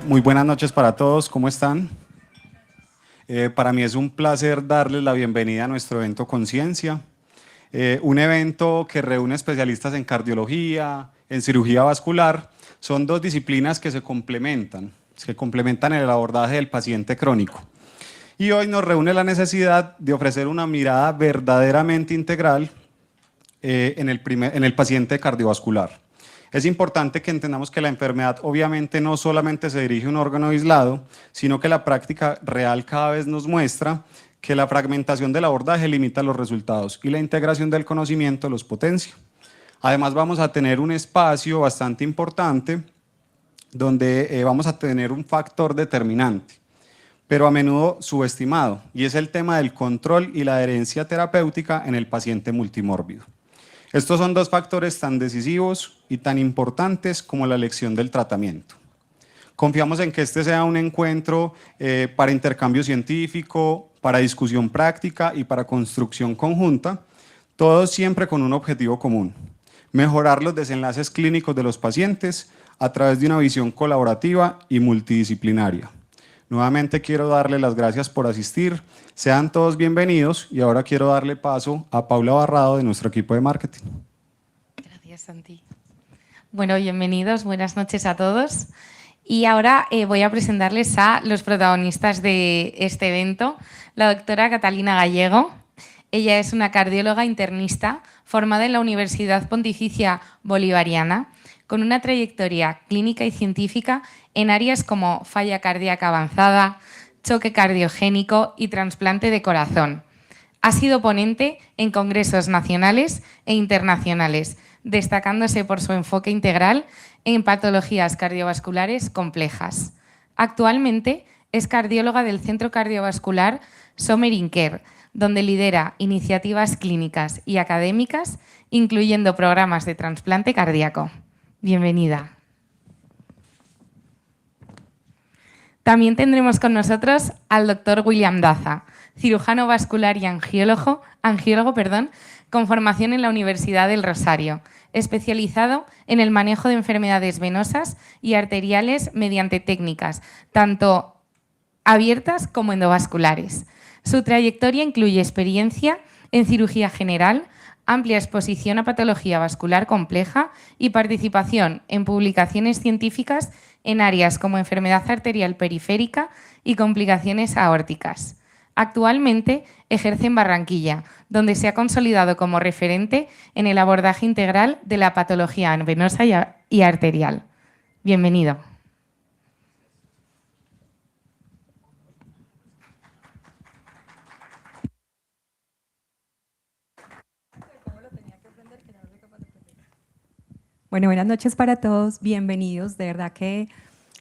Muy buenas noches para todos, ¿cómo están? Para mí es un placer darles la bienvenida a nuestro evento Conciencia, un evento que reúne especialistas en cardiología, en cirugía vascular. Son dos disciplinas que se complementan en el abordaje del paciente crónico. Y hoy nos reúne la necesidad de ofrecer una mirada verdaderamente integral en el paciente cardiovascular. Es importante que entendamos que la enfermedad obviamente no solamente se dirige a un órgano aislado, sino que la práctica real cada vez nos muestra que la fragmentación del abordaje limita los resultados y la integración del conocimiento los potencia. Además vamos a tener un espacio bastante importante donde vamos a tener un factor determinante, pero a menudo subestimado, y es el tema del control y la adherencia terapéutica en el paciente multimórbido. Estos son dos factores tan decisivos y tan importantes como la elección del tratamiento. Confiamos en que este sea un encuentro para intercambio científico, para discusión práctica y para construcción conjunta, todos siempre con un objetivo común: mejorar los desenlaces clínicos de los pacientes a través de una visión colaborativa y multidisciplinaria. Nuevamente quiero darle las gracias por asistir. Sean todos bienvenidos y ahora quiero darle paso a Paula Barrado de nuestro equipo de marketing. Gracias, Santi. Bueno, bienvenidos, buenas noches a todos. Y ahora voy a presentarles a los protagonistas de este evento, la doctora Catalina Gallego. Ella es una cardióloga internista formada en la Universidad Pontificia Bolivariana, con una trayectoria clínica y científica en áreas como falla cardíaca avanzada, choque cardiogénico y trasplante de corazón. Ha sido ponente en congresos nacionales e internacionales, destacándose por su enfoque integral en patologías cardiovasculares complejas. Actualmente es cardióloga del Centro Cardiovascular Sommer Care, donde lidera iniciativas clínicas y académicas, incluyendo programas de trasplante cardíaco. Bienvenida. También tendremos con nosotros al doctor William Daza, cirujano vascular y angiólogo, con formación en la Universidad del Rosario, especializado en el manejo de enfermedades venosas y arteriales mediante técnicas tanto abiertas como endovasculares. Su trayectoria incluye experiencia en cirugía general, amplia exposición a patología vascular compleja y participación en publicaciones científicas en áreas como enfermedad arterial periférica y complicaciones aórticas. Actualmente ejerce en Barranquilla, donde se ha consolidado como referente en el abordaje integral de la patología venosa y arterial. Bienvenido. Bueno, buenas noches para todos, bienvenidos. De verdad que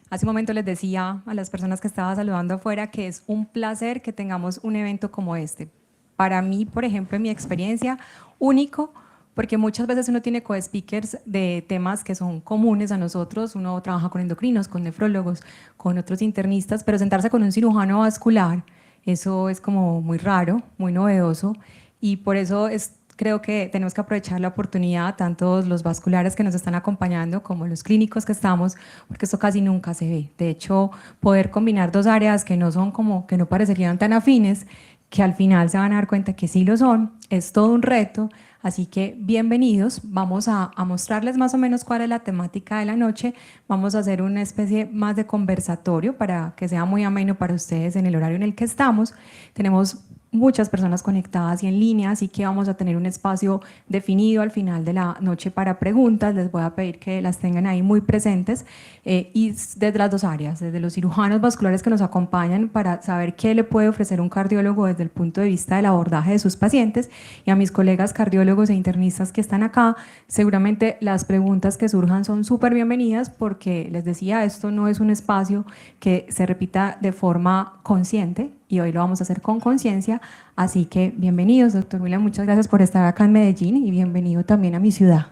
hace un momento les decía a las personas que estaba saludando afuera que es un placer que tengamos un evento como este. Para mí, por ejemplo, en mi experiencia, único, porque muchas veces uno tiene co-speakers de temas que son comunes a nosotros, uno trabaja con endocrinos, con nefrólogos, con otros internistas, pero sentarse con un cirujano vascular, eso es como muy raro, muy novedoso, y por eso creo que tenemos que aprovechar la oportunidad, tanto los vasculares que nos están acompañando como los clínicos que estamos, porque esto casi nunca se ve. De hecho, poder combinar dos áreas que no son como, que no parecerían tan afines, que al final se van a dar cuenta que sí lo son, es todo un reto. Así que bienvenidos, vamos a mostrarles más o menos cuál es la temática de la noche, vamos a hacer una especie más de conversatorio para que sea muy ameno para ustedes en el horario en el que estamos. Tenemos muchas personas conectadas y en línea, así que vamos a tener un espacio definido al final de la noche para preguntas. Les voy a pedir que las tengan ahí muy presentes y desde las dos áreas, desde los cirujanos vasculares que nos acompañan para saber qué le puede ofrecer un cardiólogo desde el punto de vista del abordaje de sus pacientes, y a mis colegas cardiólogos e internistas que están acá. Seguramente las preguntas que surjan son súper bienvenidas porque, les decía, esto no es un espacio que se repita de forma consciente, y hoy lo vamos a hacer con conciencia, así que bienvenidos, doctor William, muchas gracias por estar acá en Medellín y bienvenido también a mi ciudad.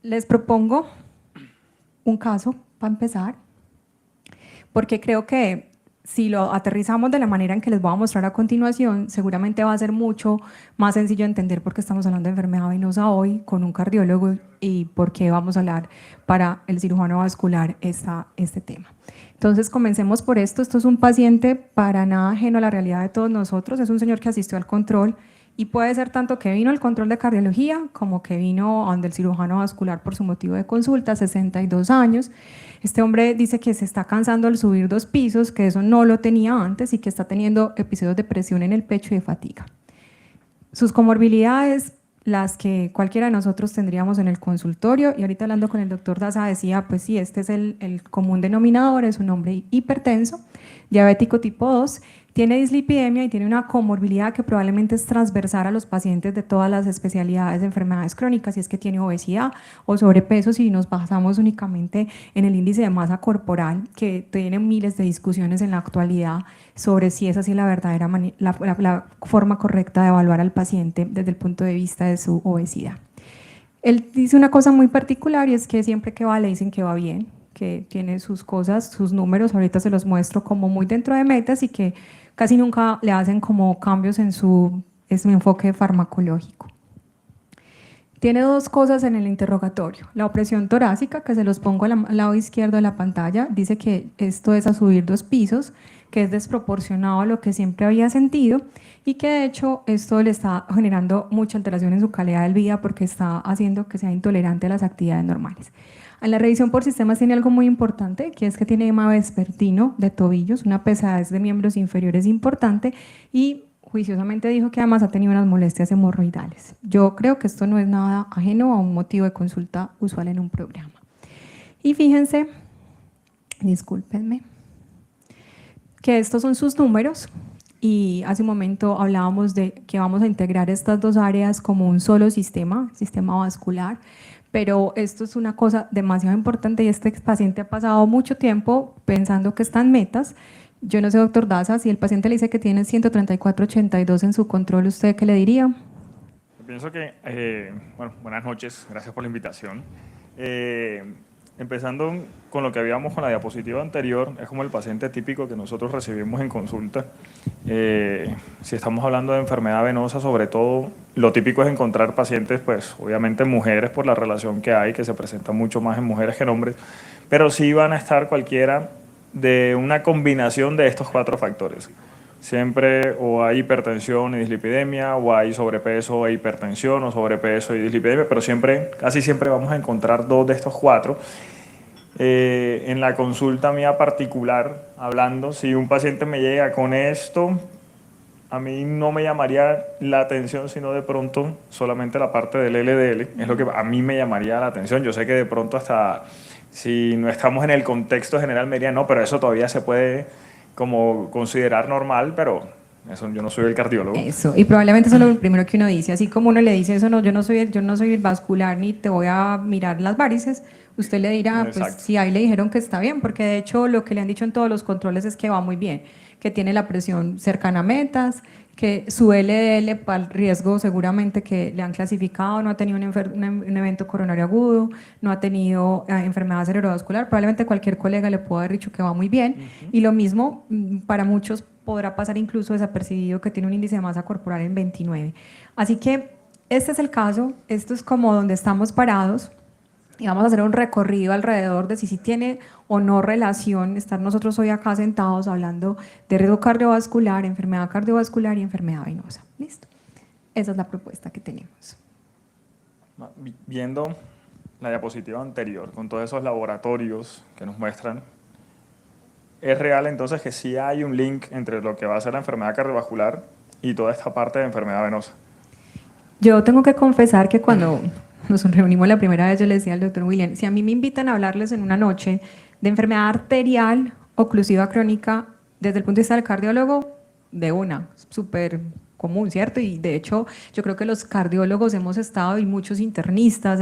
Les propongo un caso para empezar, porque creo que si lo aterrizamos de la manera en que les voy a mostrar a continuación, seguramente va a ser mucho más sencillo entender por qué estamos hablando de enfermedad venosa hoy con un cardiólogo y por qué vamos a hablar para el cirujano vascular este tema. Entonces, comencemos por esto. Esto es un paciente para nada ajeno a la realidad de todos nosotros. Es un señor que asistió al control y puede ser tanto que vino al control de cardiología como que vino donde el cirujano vascular por su motivo de consulta, 62 años. Este hombre dice que se está cansando al subir 2 pisos, que eso no lo tenía antes y que está teniendo episodios de presión en el pecho y de fatiga. Sus comorbilidades, las que cualquiera de nosotros tendríamos en el consultorio, y ahorita hablando con el doctor Daza decía, pues sí, este es el común denominador, es un hombre hipertenso, diabético tipo 2, tiene dislipidemia y tiene una comorbilidad que probablemente es transversal a los pacientes de todas las especialidades de enfermedades crónicas, si es que tiene obesidad o sobrepeso, si nos basamos únicamente en el índice de masa corporal, que tiene miles de discusiones en la actualidad sobre si esa sí es la verdadera la forma correcta de evaluar al paciente desde el punto de vista de su obesidad. Él dice una cosa muy particular y es que siempre que va le dicen que va bien, que tiene sus cosas, sus números, ahorita se los muestro como muy dentro de metas y que casi nunca le hacen como cambios en su enfoque farmacológico. Tiene 2 cosas en el interrogatorio, la opresión torácica, que se los pongo al lado izquierdo de la pantalla, dice que esto es a subir 2 pisos, que es desproporcionado a lo que siempre había sentido y que de hecho esto le está generando mucha alteración en su calidad de vida porque está haciendo que sea intolerante a las actividades normales. En la revisión por sistemas tiene algo muy importante, que es que tiene edema vespertino de tobillos, una pesadez de miembros inferiores importante y juiciosamente dijo que además ha tenido unas molestias hemorroidales. Yo creo que esto no es nada ajeno a un motivo de consulta usual en un programa. Y fíjense, discúlpenme, que estos son sus números y hace un momento hablábamos de que vamos a integrar estas 2 áreas como un solo sistema vascular, pero esto es una cosa demasiado importante y este paciente ha pasado mucho tiempo pensando que están metas. Yo no sé, doctor Daza, si el paciente le dice que tiene 134/82 en su control, ¿usted qué le diría? Yo pienso que, bueno, buenas noches, gracias por la invitación. Empezando con lo que habíamos con la diapositiva anterior, es como el paciente típico que nosotros recibimos en consulta. Si estamos hablando de enfermedad venosa, sobre todo, lo típico es encontrar pacientes, pues obviamente mujeres por la relación que hay, que se presenta mucho más en mujeres que en hombres, pero sí van a estar cualquiera de una combinación de estos 4 factores. Siempre o hay hipertensión y dislipidemia, o hay sobrepeso e hipertensión, o sobrepeso y dislipidemia, pero casi siempre vamos a encontrar 2 de estos 4. En la consulta mía particular, hablando, si un paciente me llega con esto, a mí no me llamaría la atención, sino de pronto solamente la parte del LDL, es lo que a mí me llamaría la atención. Yo sé que de pronto hasta si no estamos en el contexto general me dirían, no, pero eso todavía se puede como considerar normal, pero eso, yo no soy el cardiólogo. Eso, y probablemente eso es lo primero que uno dice, así como uno le dice eso, no, yo no soy el vascular ni te voy a mirar las varices, usted le dirá, Exacto. pues sí, ahí le dijeron que está bien, porque de hecho lo que le han dicho en todos los controles es que va muy bien, que tiene la presión cercana a metas, que su LDL para el riesgo seguramente que le han clasificado, no ha tenido un evento coronario agudo, no ha tenido enfermedad cerebrovascular, probablemente cualquier colega le pueda haber dicho que va muy bien, y lo mismo para muchos podrá pasar incluso desapercibido que tiene un índice de masa corporal en 29. Así que este es el caso, esto es como donde estamos parados, y vamos a hacer un recorrido alrededor de si tiene o no relación estar nosotros hoy acá sentados hablando de riesgo cardiovascular, enfermedad cardiovascular y enfermedad venosa. ¿Listo? Esa es la propuesta que tenemos. Viendo la diapositiva anterior, con todos esos laboratorios que nos muestran, ¿es real entonces que sí hay un link entre lo que va a ser la enfermedad cardiovascular y toda esta parte de enfermedad venosa? Yo tengo que confesar que cuando nos reunimos la primera vez, yo le decía al doctor William, si a mí me invitan a hablarles en una noche de enfermedad arterial oclusiva crónica, desde el punto de vista del cardiólogo, de una, súper común, ¿cierto? Y de hecho, yo creo que los cardiólogos hemos estado y muchos internistas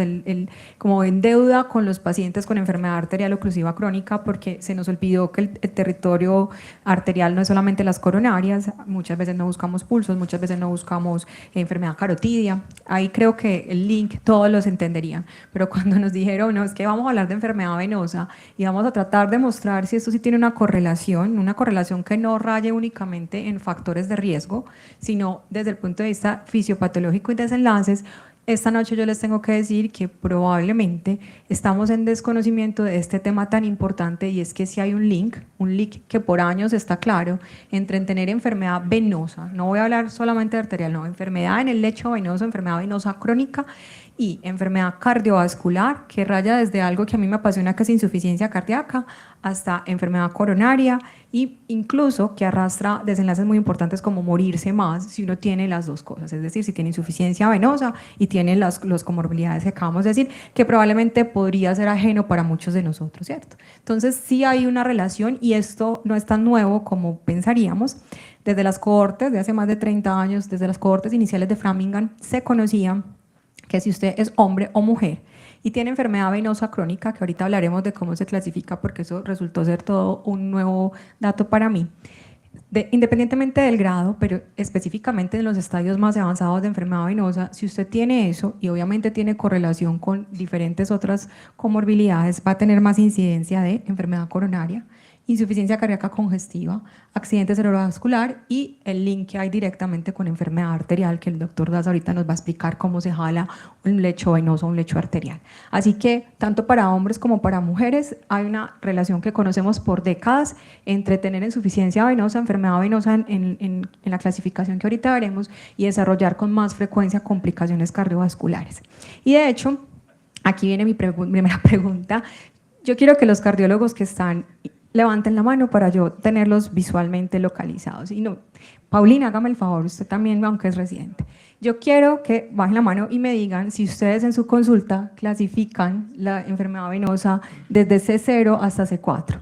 como en deuda con los pacientes con enfermedad arterial oclusiva crónica porque se nos olvidó que el territorio arterial no es solamente las coronarias, muchas veces no buscamos pulsos, muchas veces no buscamos enfermedad carotidia. Ahí creo que el link todos los entenderían, pero cuando nos dijeron, no, es que vamos a hablar de enfermedad venosa y vamos a tratar de mostrar si esto sí tiene una correlación que no raye únicamente en factores de riesgo, sino desde el punto de vista fisiopatológico y desenlaces, esta noche yo les tengo que decir que probablemente estamos en desconocimiento de este tema tan importante, y es que si hay un link que por años está claro entre tener enfermedad venosa, no voy a hablar solamente de arterial, no, enfermedad en el lecho venoso, enfermedad venosa crónica y enfermedad cardiovascular, que raya desde algo que a mí me apasiona, que es insuficiencia cardíaca, hasta enfermedad coronaria, e incluso que arrastra desenlaces muy importantes como morirse más si uno tiene las dos cosas, es decir, si tiene insuficiencia venosa y tiene las comorbilidades que acabamos de decir, que probablemente podría ser ajeno para muchos de nosotros, ¿cierto? Entonces sí hay una relación, y esto no es tan nuevo como pensaríamos. Desde las cohortes de hace más de 30 años, desde las cohortes iniciales de Framingham, se conocía que si usted es hombre o mujer y tiene enfermedad venosa crónica, que ahorita hablaremos de cómo se clasifica porque eso resultó ser todo un nuevo dato para mí, independientemente del grado, pero específicamente en los estadios más avanzados de enfermedad venosa, si usted tiene eso y obviamente tiene correlación con diferentes otras comorbilidades, va a tener más incidencia de enfermedad coronaria, insuficiencia cardíaca congestiva, accidente cerebrovascular y el link que hay directamente con enfermedad arterial, que el doctor Daza ahorita nos va a explicar cómo se jala un lecho venoso o un lecho arterial. Así que tanto para hombres como para mujeres hay una relación que conocemos por décadas entre tener insuficiencia venosa, enfermedad venosa en la clasificación que ahorita veremos, y desarrollar con más frecuencia complicaciones cardiovasculares. Y de hecho, aquí viene mi primera pregunta. Yo quiero que los cardiólogos que están levanten la mano para yo tenerlos visualmente localizados. Y no, Paulina, hágame el favor, usted también, aunque es residente. Yo quiero que bajen la mano y me digan si ustedes en su consulta clasifican la enfermedad venosa desde C0 hasta C4.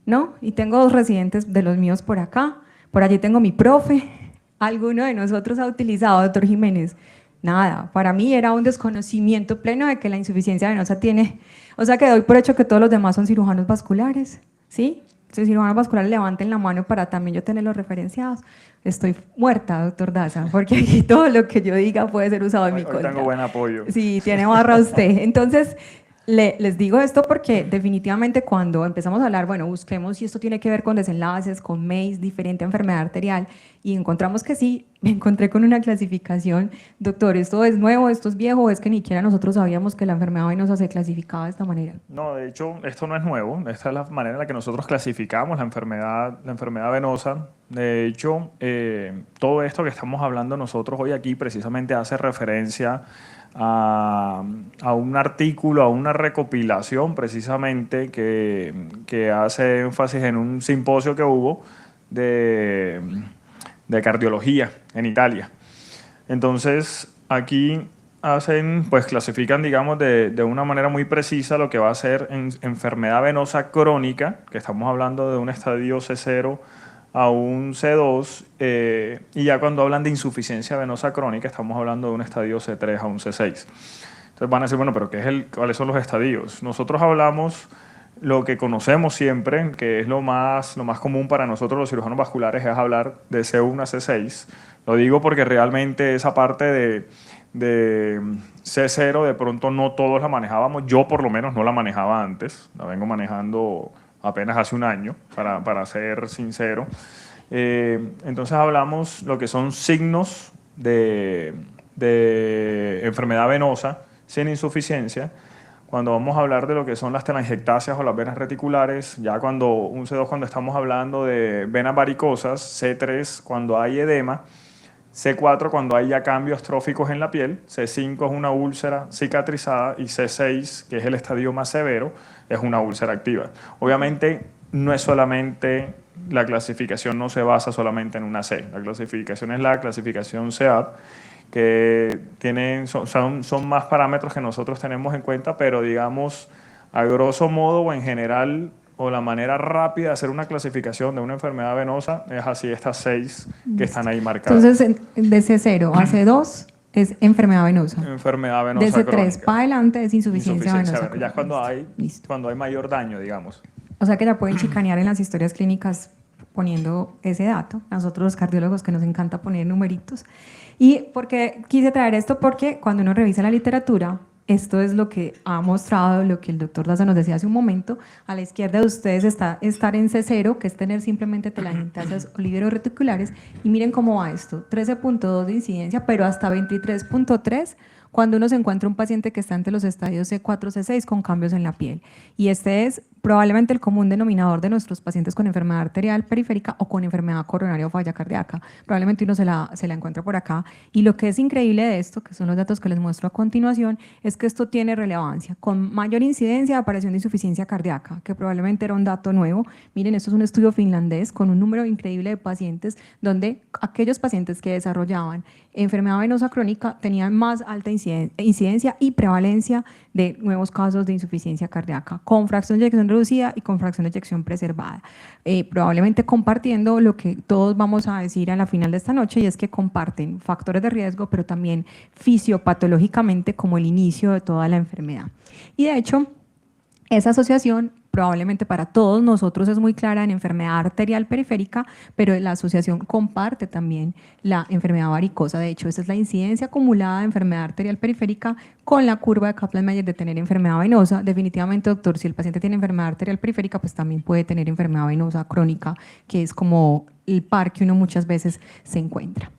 ¿No? Y tengo dos residentes de los míos por acá, por allí tengo mi profe. ¿Alguno de nosotros ha utilizado, doctor Jiménez? Nada, para mí era un desconocimiento pleno de que la insuficiencia venosa tiene, o sea que doy por hecho que todos los demás son cirujanos vasculares, ¿sí? Si cirujanos vasculares, levanten la mano para también yo tenerlos referenciados. Estoy muerta, doctor Daza, porque aquí todo lo que yo diga puede ser usado en mi contra. Tengo buen apoyo. Sí, tiene barra usted. Entonces, les digo esto porque definitivamente cuando empezamos a hablar, bueno, busquemos si esto tiene que ver con desenlaces, con MACE, diferente enfermedad arterial, y encontramos que sí, me encontré con una clasificación. Doctor, ¿esto es nuevo, esto es viejo, o es que ni siquiera nosotros sabíamos que la enfermedad venosa se clasificaba de esta manera? No, de hecho, esto no es nuevo. Esta es la manera en la que nosotros clasificamos la enfermedad venosa. De hecho, todo esto que estamos hablando nosotros hoy aquí precisamente hace referencia a un artículo, a una recopilación precisamente que hace énfasis en un simposio que hubo de cardiología en Italia. Entonces, aquí pues clasifican, digamos, de una manera muy precisa lo que va a ser enfermedad venosa crónica, que estamos hablando de un estadio C0 a un C2, y ya cuando hablan de insuficiencia venosa crónica estamos hablando de un estadio C3 a un C6. Entonces van a decir, bueno, pero ¿cuáles son los estadios? Nosotros hablamos lo que conocemos siempre, que es lo más común para nosotros los cirujanos vasculares, es hablar de C1 a C6. Lo digo porque realmente esa parte de C0 de pronto no todos la manejábamos. Yo por lo menos no la manejaba antes, la vengo manejando apenas hace un año, para ser sincero. Entonces hablamos lo que son signos de enfermedad venosa sin insuficiencia. Cuando vamos a hablar de lo que son las telangiectasias o las venas reticulares, ya un C2 cuando estamos hablando de venas varicosas, C3 cuando hay edema, C4 cuando hay ya cambios tróficos en la piel, C5 es una úlcera cicatrizada y C6, que es el estadio más severo, es una úlcera activa. Obviamente no es solamente, la clasificación no se basa solamente en una C, la clasificación es la clasificación CEAD, que son más parámetros que nosotros tenemos en cuenta, pero digamos, a grosso modo o en general, o la manera rápida de hacer una clasificación de una enfermedad venosa es así, estas 6 que están ahí marcadas. Entonces, de C0 a C2 es enfermedad venosa. Enfermedad venosa de C3 crónica. Para adelante es insuficiencia venosa. Ya es cuando hay mayor daño, digamos. O sea que la pueden chicanear en las historias clínicas poniendo ese dato. Nosotros los cardiólogos que nos encanta poner numeritos. ¿Y por qué quise traer esto? Porque cuando uno revisa la literatura, esto es lo que ha mostrado, lo que el doctor Daza nos decía hace un momento. A la izquierda de ustedes está estar en C0, que es tener simplemente telangiectasias oliveroreticulares. Y miren cómo va esto, 13.2 de incidencia, pero hasta 23.3 cuando uno se encuentra un paciente que está entre los estadios C4, C6 con cambios en la piel. Y este es probablemente el común denominador de nuestros pacientes con enfermedad arterial periférica o con enfermedad coronaria o falla cardíaca. Probablemente uno se la encuentra por acá. Y lo que es increíble de esto, que son los datos que les muestro a continuación, es que esto tiene relevancia, con mayor incidencia de aparición de insuficiencia cardíaca, que probablemente era un dato nuevo. Miren, esto es un estudio finlandés con un número increíble de pacientes, donde aquellos pacientes que desarrollaban enfermedad venosa crónica tenían más alta incidencia y prevalencia de nuevos casos de insuficiencia cardíaca, con fracción de eyección reducida y con fracción de eyección preservada. Probablemente compartiendo lo que todos vamos a decir a la final de esta noche, y es que comparten factores de riesgo, pero también fisiopatológicamente como el inicio de toda la enfermedad. Y de hecho, esa asociación probablemente para todos nosotros es muy clara en enfermedad arterial periférica, pero la asociación comparte también la enfermedad varicosa. De hecho, esa es la incidencia acumulada de enfermedad arterial periférica con la curva de Kaplan-Meier de tener enfermedad venosa. Definitivamente, doctor, si el paciente tiene enfermedad arterial periférica, pues también puede tener enfermedad venosa crónica, que es como el par que uno muchas veces se encuentra.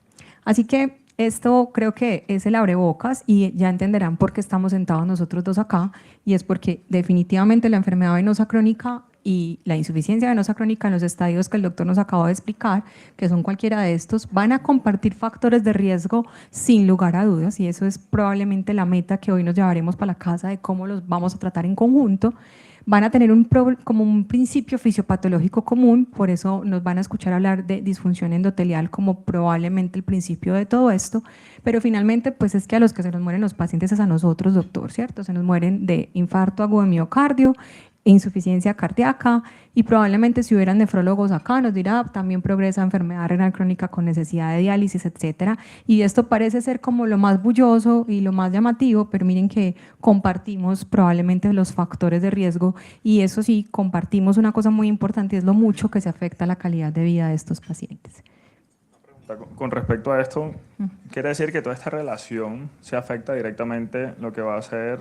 Así que esto creo que es el abrebocas y ya entenderán por qué estamos sentados nosotros dos acá, y es porque definitivamente la enfermedad venosa crónica y la insuficiencia venosa crónica en los estadios que el doctor nos acaba de explicar, que son cualquiera de estos, van a compartir factores de riesgo sin lugar a dudas, y eso es probablemente la meta que hoy nos llevaremos para la casa de cómo los vamos a tratar en conjunto. Van a tener como un principio fisiopatológico común, por eso nos van a escuchar hablar de disfunción endotelial como probablemente el principio de todo esto, pero finalmente pues es que a los que se nos mueren los pacientes es a nosotros, doctor, ¿cierto? Se nos mueren de infarto agudo de miocardio, insuficiencia cardíaca, y probablemente si hubieran nefrólogos acá nos dirá también progresa enfermedad renal crónica con necesidad de diálisis, etcétera. Y esto parece ser como lo más bulloso y lo más llamativo, pero miren que compartimos probablemente los factores de riesgo, y eso sí, compartimos una cosa muy importante, y es lo mucho que se afecta la calidad de vida de estos pacientes. Con respecto a esto, quiere decir que toda esta relación se afecta directamente lo que va a ser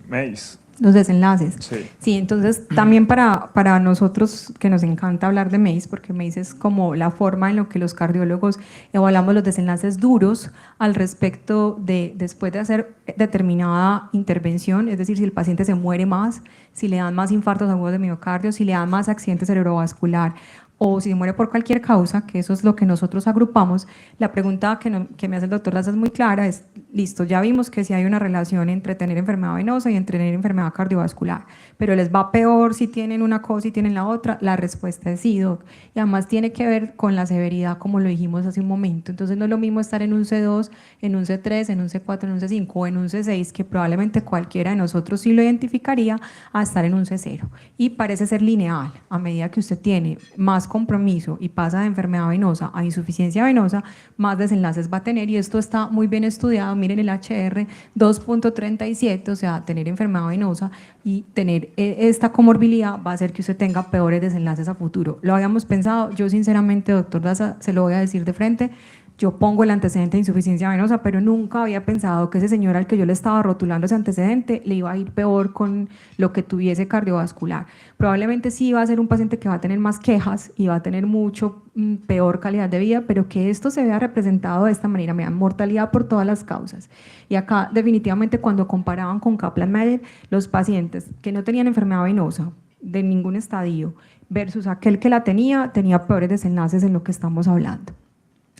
MACE. Los desenlaces. Sí. Sí, entonces también para nosotros que nos encanta hablar de MACE, porque MACE es como la forma en la que los cardiólogos evaluamos los desenlaces duros al respecto de después de hacer determinada intervención, es decir, si el paciente se muere más, si le dan más infartos agudos de miocardio, si le dan más accidente cerebrovascular, o si muere por cualquier causa, que eso es lo que nosotros agrupamos. La pregunta que me hace el doctor Laza es muy clara, es, listo, ya vimos que si hay una relación entre tener enfermedad venosa y entre tener enfermedad cardiovascular, pero les va peor si tienen una cosa y tienen la otra. La respuesta es sí, doc, y además tiene que ver con la severidad, como lo dijimos hace un momento. Entonces no es lo mismo estar en un C2, en un C3, en un C4, en un C5 o en un C6, que probablemente cualquiera de nosotros sí lo identificaría, a estar en un C0, y parece ser lineal. A medida que usted tiene más compromiso y pasa de enfermedad venosa a insuficiencia venosa, más desenlaces va a tener, y esto está muy bien estudiado. Miren el HR 2.37, o sea, tener enfermedad venosa y tener esta comorbilidad va a hacer que usted tenga peores desenlaces a futuro. Lo habíamos pensado, yo sinceramente, doctor Daza, se lo voy a decir de frente, yo pongo el antecedente de insuficiencia venosa, pero nunca había pensado que ese señor al que yo le estaba rotulando ese antecedente le iba a ir peor con lo que tuviese cardiovascular. Probablemente sí va a ser un paciente que va a tener más quejas y va a tener mucho peor calidad de vida, pero que esto se vea representado de esta manera, vean, mortalidad por todas las causas. Y acá definitivamente cuando comparaban con Kaplan-Meier, los pacientes que no tenían enfermedad venosa de ningún estadio versus aquel que la tenía peores desenlaces en lo que estamos hablando.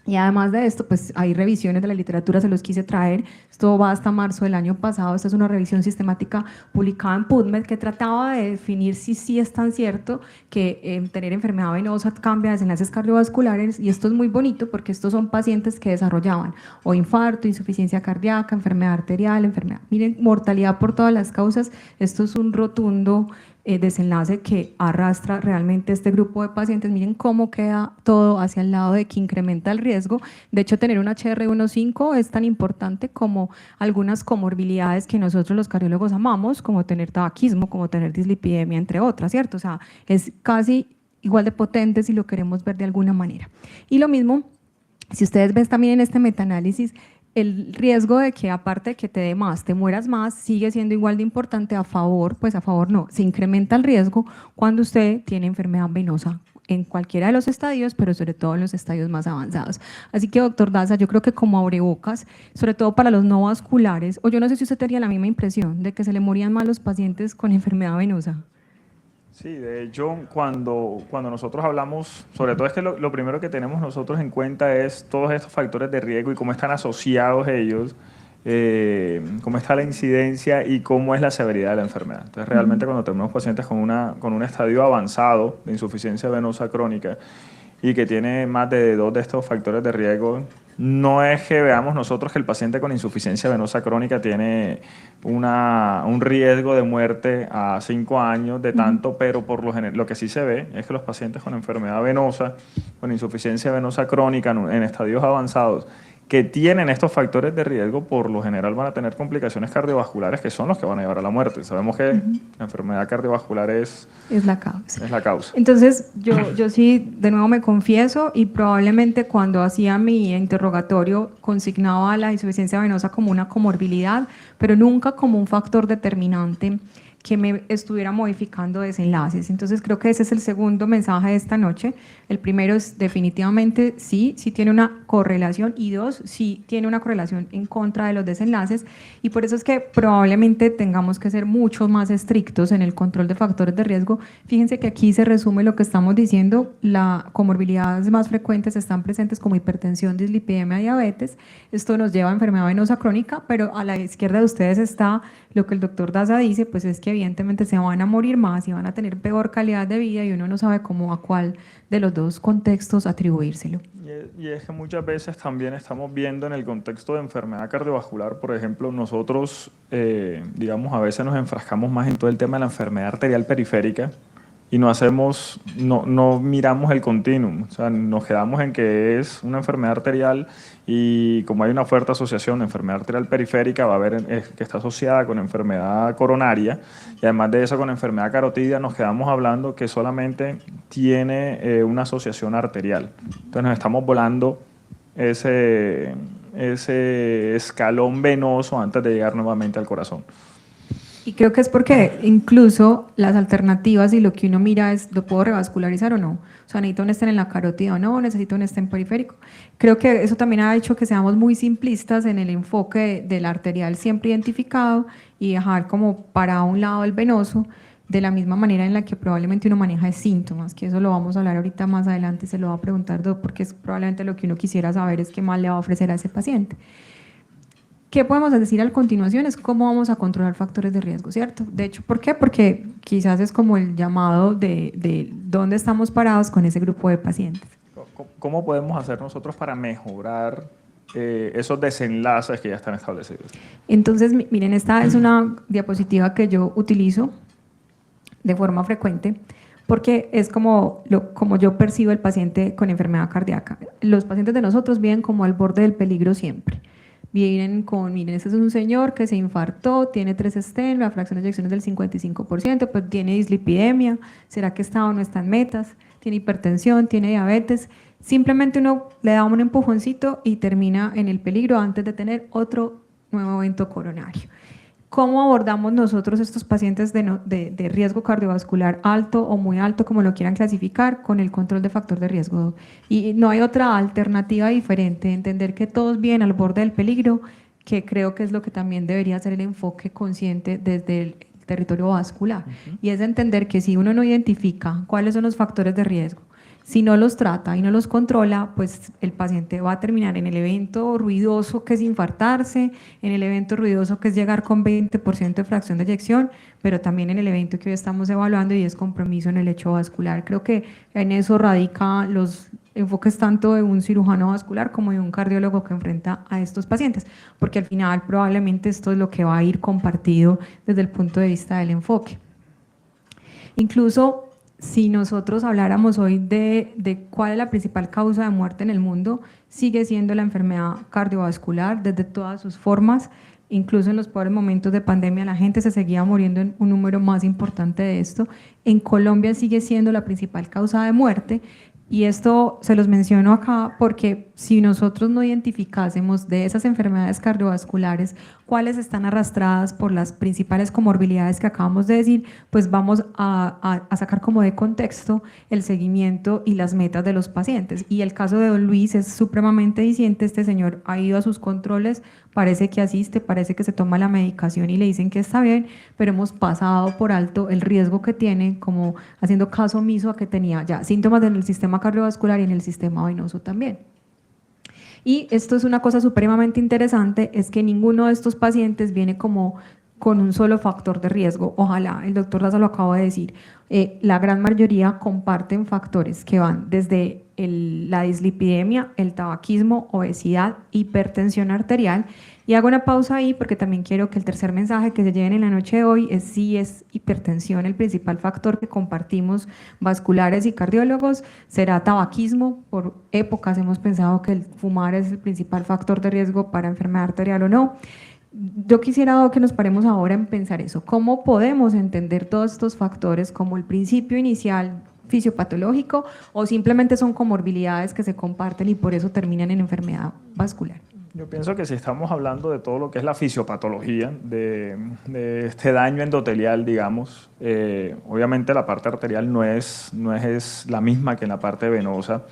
Y además de esto, pues hay revisiones de la literatura, se los quise traer, esto va hasta marzo del año pasado, esta es una revisión sistemática publicada en PubMed que trataba de definir si sí es tan cierto que tener enfermedad venosa cambia desenlaces cardiovasculares, y esto es muy bonito porque estos son pacientes que desarrollaban o infarto, insuficiencia cardíaca, enfermedad arterial, miren, mortalidad por todas las causas. Esto es un rotundo desenlace que arrastra realmente este grupo de pacientes. Miren cómo queda todo hacia el lado de que incrementa el riesgo. De hecho, tener un HR1.5 es tan importante como algunas comorbilidades que nosotros los cardiólogos amamos, como tener tabaquismo, como tener dislipidemia, entre otras, ¿cierto? O sea, es casi igual de potente si lo queremos ver de alguna manera. Y lo mismo, si ustedes ven también en este metaanálisis, el riesgo de que aparte de que te dé más, te mueras más, sigue siendo igual de importante. A favor, pues a favor no, se incrementa el riesgo cuando usted tiene enfermedad venosa en cualquiera de los estadios, pero sobre todo en los estadios más avanzados. Así que, doctor Daza, yo creo que como abrebocas, sobre todo para los no vasculares, o yo no sé si usted tenía la misma impresión de que se le morían más los pacientes con enfermedad venosa. Sí, de hecho, cuando nosotros hablamos, sobre todo es que lo primero que tenemos nosotros en cuenta es todos estos factores de riesgo y cómo están asociados ellos, cómo está la incidencia y cómo es la severidad de la enfermedad. Entonces, realmente cuando tenemos pacientes con un estadio avanzado de insuficiencia venosa crónica y que tiene más de 2 de estos factores de riesgo, no es que veamos nosotros que el paciente con insuficiencia venosa crónica tiene un riesgo de muerte a 5 años de tanto, pero por lo que sí se ve es que los pacientes con enfermedad venosa, con insuficiencia venosa crónica en estadios avanzados, que tienen estos factores de riesgo, por lo general van a tener complicaciones cardiovasculares que son los que van a llevar a la muerte. Sabemos que la enfermedad cardiovascular es la causa. Es la causa. Entonces, yo sí, de nuevo me confieso, y probablemente cuando hacía mi interrogatorio consignaba la insuficiencia venosa como una comorbilidad, pero nunca como un factor determinante que me estuviera modificando desenlaces. Entonces creo que ese es el segundo mensaje de esta noche. El primero es definitivamente sí tiene una correlación, y 2, sí tiene una correlación en contra de los desenlaces, y por eso es que probablemente tengamos que ser mucho más estrictos en el control de factores de riesgo. Fíjense que aquí se resume lo que estamos diciendo: las comorbilidades más frecuentes están presentes como hipertensión, dislipidemia, diabetes. Esto nos lleva a enfermedad venosa crónica, pero a la izquierda de ustedes está lo que el doctor Daza dice, pues es que evidentemente se van a morir más y van a tener peor calidad de vida, y uno no sabe cómo a cuál de los dos contextos atribuírselo. Y es que muchas veces también estamos viendo en el contexto de enfermedad cardiovascular, por ejemplo, nosotros, digamos, a veces nos enfrascamos más en todo el tema de la enfermedad arterial periférica y no miramos el continuum, o sea, nos quedamos en que es una enfermedad arterial, y como hay una fuerte asociación de enfermedad arterial periférica, va a haber que está asociada con enfermedad coronaria, y además de eso con enfermedad carotidia, nos quedamos hablando que solamente tiene una asociación arterial. Entonces nos estamos volando ese escalón venoso antes de llegar nuevamente al corazón. Y creo que es porque incluso las alternativas, y lo que uno mira es, ¿lo puedo revascularizar o no? O sea, ¿necesito un stent en la carótida o no? ¿Necesito un stent periférico? Creo que eso también ha hecho que seamos muy simplistas en el enfoque del arterial siempre identificado, y dejar como para un lado el venoso, de la misma manera en la que probablemente uno maneja síntomas, que eso lo vamos a hablar ahorita más adelante, se lo va a preguntar, porque es probablemente lo que uno quisiera saber es qué más le va a ofrecer a ese paciente. ¿Qué podemos decir a continuación? Es cómo vamos a controlar factores de riesgo, ¿cierto? De hecho, ¿por qué? Porque quizás es como el llamado de dónde estamos parados con ese grupo de pacientes. ¿Cómo podemos hacer nosotros para mejorar esos desenlaces que ya están establecidos? Entonces, miren, esta es una diapositiva que yo utilizo de forma frecuente, porque es como yo percibo el paciente con enfermedad cardíaca. Los pacientes de nosotros viven como al borde del peligro siempre. Vienen miren, este es un señor que se infartó, tiene 3 stents, la fracción de eyección es del 55%, pues tiene dislipidemia, ¿será que está o no está en metas? Tiene hipertensión, tiene diabetes. Simplemente uno le da un empujoncito y termina en el peligro antes de tener otro nuevo evento coronario. ¿Cómo abordamos nosotros estos pacientes de riesgo cardiovascular alto o muy alto, como lo quieran clasificar? Con el control de factor de riesgo. Y no hay otra alternativa diferente, entender que todos vienen al borde del peligro, que creo que es lo que también debería ser el enfoque consciente desde el territorio vascular. Y es entender que si uno no identifica cuáles son los factores de riesgo, si no los trata y no los controla, pues el paciente va a terminar en el evento ruidoso que es infartarse, en el evento ruidoso que es llegar con 20% de fracción de eyección, pero también en el evento que hoy estamos evaluando, y es compromiso en el lecho vascular. Creo que en eso radica los enfoques tanto de un cirujano vascular como de un cardiólogo que enfrenta a estos pacientes, porque al final probablemente esto es lo que va a ir compartido desde el punto de vista del enfoque. Incluso si nosotros habláramos hoy de cuál es la principal causa de muerte en el mundo, sigue siendo la enfermedad cardiovascular desde todas sus formas. Incluso en los peores momentos de pandemia la gente se seguía muriendo en un número más importante de esto. En Colombia sigue siendo la principal causa de muerte, Y esto se los menciono acá porque si nosotros no identificásemos de esas enfermedades cardiovasculares cuáles están arrastradas por las principales comorbilidades que acabamos de decir, pues vamos a sacar como de contexto el seguimiento y las metas de los pacientes. Y el caso de don Luis es supremamente diciente. Este señor ha ido a sus controles, parece que asiste, parece que se toma la medicación y le dicen que está bien, pero hemos pasado por alto el riesgo que tiene, como haciendo caso omiso a que tenía ya síntomas en el sistema cardiovascular y en el sistema venoso también. Y esto es una cosa supremamente interesante, es que ninguno de estos pacientes viene como con un solo factor de riesgo. Ojalá, el doctor Daza lo acaba de decir, la gran mayoría comparten factores que van desde la dislipidemia, el tabaquismo, obesidad, hipertensión arterial. Y hago una pausa ahí porque también quiero que el tercer mensaje que se lleven en la noche de hoy es si es hipertensión el principal factor que compartimos vasculares y cardiólogos, será tabaquismo. Por épocas hemos pensado que el fumar es el principal factor de riesgo para enfermedad arterial o no. Yo quisiera que nos paremos ahora en pensar eso, cómo podemos entender todos estos factores como el principio inicial fisiopatológico o simplemente son comorbilidades que se comparten y por eso terminan en enfermedad vascular. Yo pienso que si estamos hablando de todo lo que es la fisiopatología, de este daño endotelial, digamos, obviamente la parte arterial no es la misma que en la parte venosa,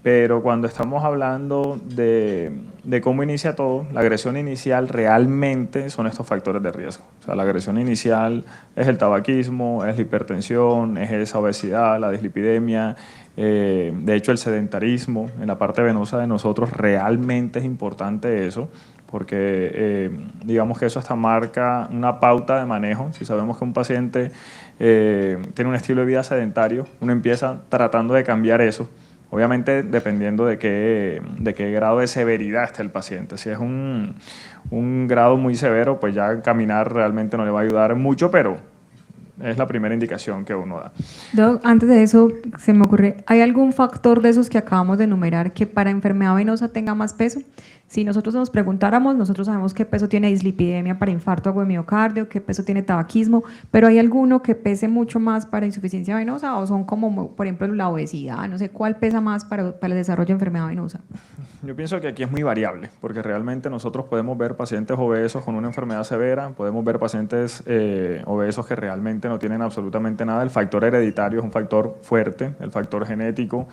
pero cuando estamos hablando de cómo inicia todo, la agresión inicial realmente son estos factores de riesgo. O sea, la agresión inicial es el tabaquismo, es la hipertensión, es esa obesidad, la dislipidemia. De hecho, el sedentarismo en la parte venosa de nosotros realmente es importante eso, porque digamos que eso hasta marca una pauta de manejo. Si sabemos que un paciente tiene un estilo de vida sedentario, uno empieza tratando de cambiar eso. Obviamente dependiendo de qué grado de severidad está el paciente. Si es un grado muy severo, pues ya caminar realmente no le va a ayudar mucho, pero es la primera indicación que uno da. Doc, antes de eso, se me ocurre, ¿hay algún factor de esos que acabamos de enumerar que para enfermedad venosa tenga más peso? Si nosotros nos preguntáramos, nosotros sabemos qué peso tiene dislipidemia para infarto agudo de miocardio, qué peso tiene tabaquismo, pero ¿hay alguno que pese mucho más para insuficiencia venosa o son como, por ejemplo, la obesidad? No sé, ¿cuál pesa más para el desarrollo de enfermedad venosa? Yo pienso que aquí es muy variable, porque realmente nosotros podemos ver pacientes obesos con una enfermedad severa, podemos ver pacientes obesos que realmente no tienen absolutamente nada. El factor hereditario es un factor fuerte, el factor genético,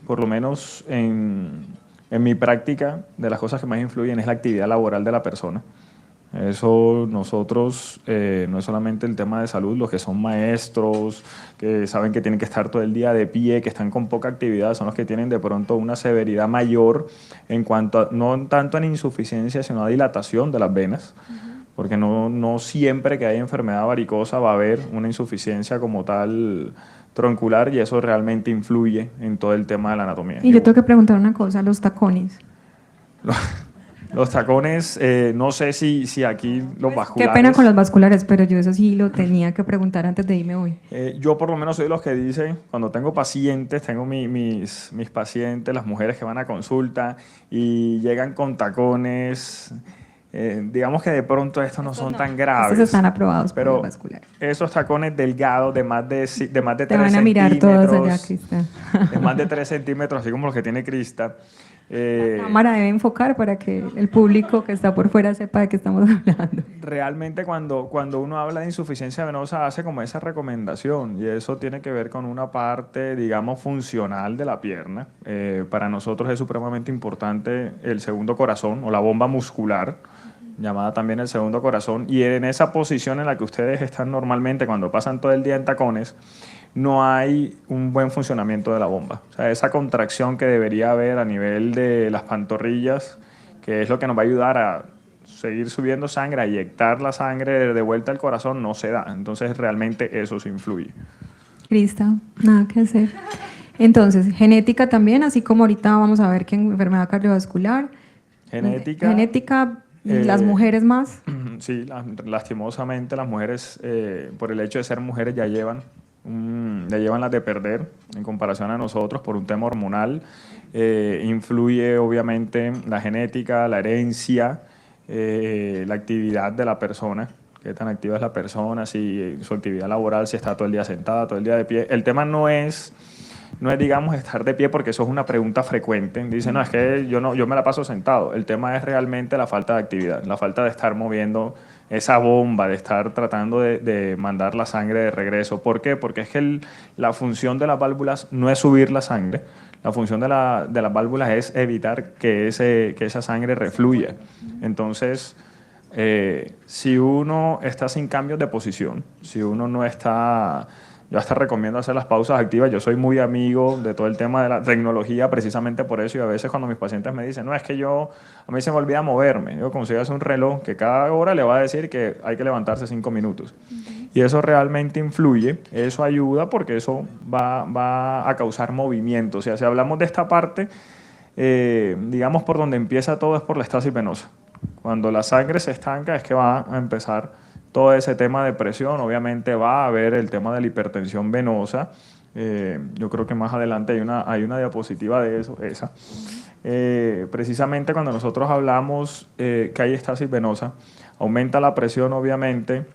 por lo menos en mi práctica, de las cosas que más influyen es la actividad laboral de la persona. Eso nosotros, no es solamente el tema de salud, los que son maestros, que saben que tienen que estar todo el día de pie, que están con poca actividad, son los que tienen de pronto una severidad mayor en cuanto a, no tanto en insuficiencia, sino a dilatación de las venas, porque no siempre que hay enfermedad varicosa va a haber una insuficiencia como tal troncular y eso realmente influye en todo el tema de la anatomía. Y yo tengo que preguntar una cosa, los tacones. Los tacones, no sé si aquí los vasculares… Qué pena con los vasculares, pero yo eso sí lo tenía que preguntar antes de irme hoy. Yo por lo menos soy de los que dicen, cuando tengo pacientes, tengo mis pacientes, las mujeres que van a consulta y llegan con tacones, digamos que de pronto estos no son tan graves. Estos están aprobados por pero el vascular. esos tacones delgados de más de 3 centímetros. Te van a mirar todos allá, Crista. De más de 3 centímetros, así como los que tiene Crista. La cámara debe enfocar para que el público que está por fuera sepa de qué estamos hablando. Realmente cuando uno habla de insuficiencia venosa hace como esa recomendación y eso tiene que ver con una parte, digamos, funcional de la pierna. Para nosotros es supremamente importante el segundo corazón o la bomba muscular, llamada también el segundo corazón, y en esa posición en la que ustedes están normalmente cuando pasan todo el día en tacones, no hay un buen funcionamiento de la bomba. O sea, esa contracción que debería haber a nivel de las pantorrillas, que es lo que nos va a ayudar a seguir subiendo sangre, a inyectar la sangre de vuelta al corazón, no se da. Entonces, realmente eso sí influye. Crista, nada que hacer. Entonces, genética también, así como ahorita vamos a ver que en enfermedad cardiovascular. Genética, las mujeres más. Sí, lastimosamente las mujeres, por el hecho de ser mujeres, ya llevan las de perder en comparación a nosotros por un tema hormonal. Influye obviamente la genética, la herencia, la actividad de la persona, qué tan activa es la persona, si su actividad laboral, si está todo el día sentada, todo el día de pie. El tema no es no es, digamos, estar de pie, porque eso es una pregunta frecuente. Dicen, no, es que yo me la paso sentado. El tema es realmente la falta de actividad, la falta de estar moviendo esa bomba, de estar tratando de mandar la sangre de regreso. ¿Por qué? Porque es que la función de las válvulas no es subir la sangre, la función de las válvulas es evitar que esa sangre refluya. Entonces, si uno está sin cambios de posición, si uno no está... Yo hasta recomiendo hacer las pausas activas. Yo soy muy amigo de todo el tema de la tecnología precisamente por eso, y a veces cuando mis pacientes me dicen, no, es que a mí se me olvida moverme. Yo consigo un reloj que cada hora le va a decir que hay que levantarse 5 minutos. Y eso realmente influye, eso ayuda porque eso va a causar movimiento. O sea, si hablamos de esta parte, digamos por donde empieza todo es por la estasis venosa. Cuando la sangre se estanca es que va a empezar todo ese tema de presión. Obviamente va a haber el tema de la hipertensión venosa. Yo creo que más adelante hay una diapositiva de eso, esa. Precisamente cuando nosotros hablamos que hay estasis venosa, aumenta la presión, obviamente.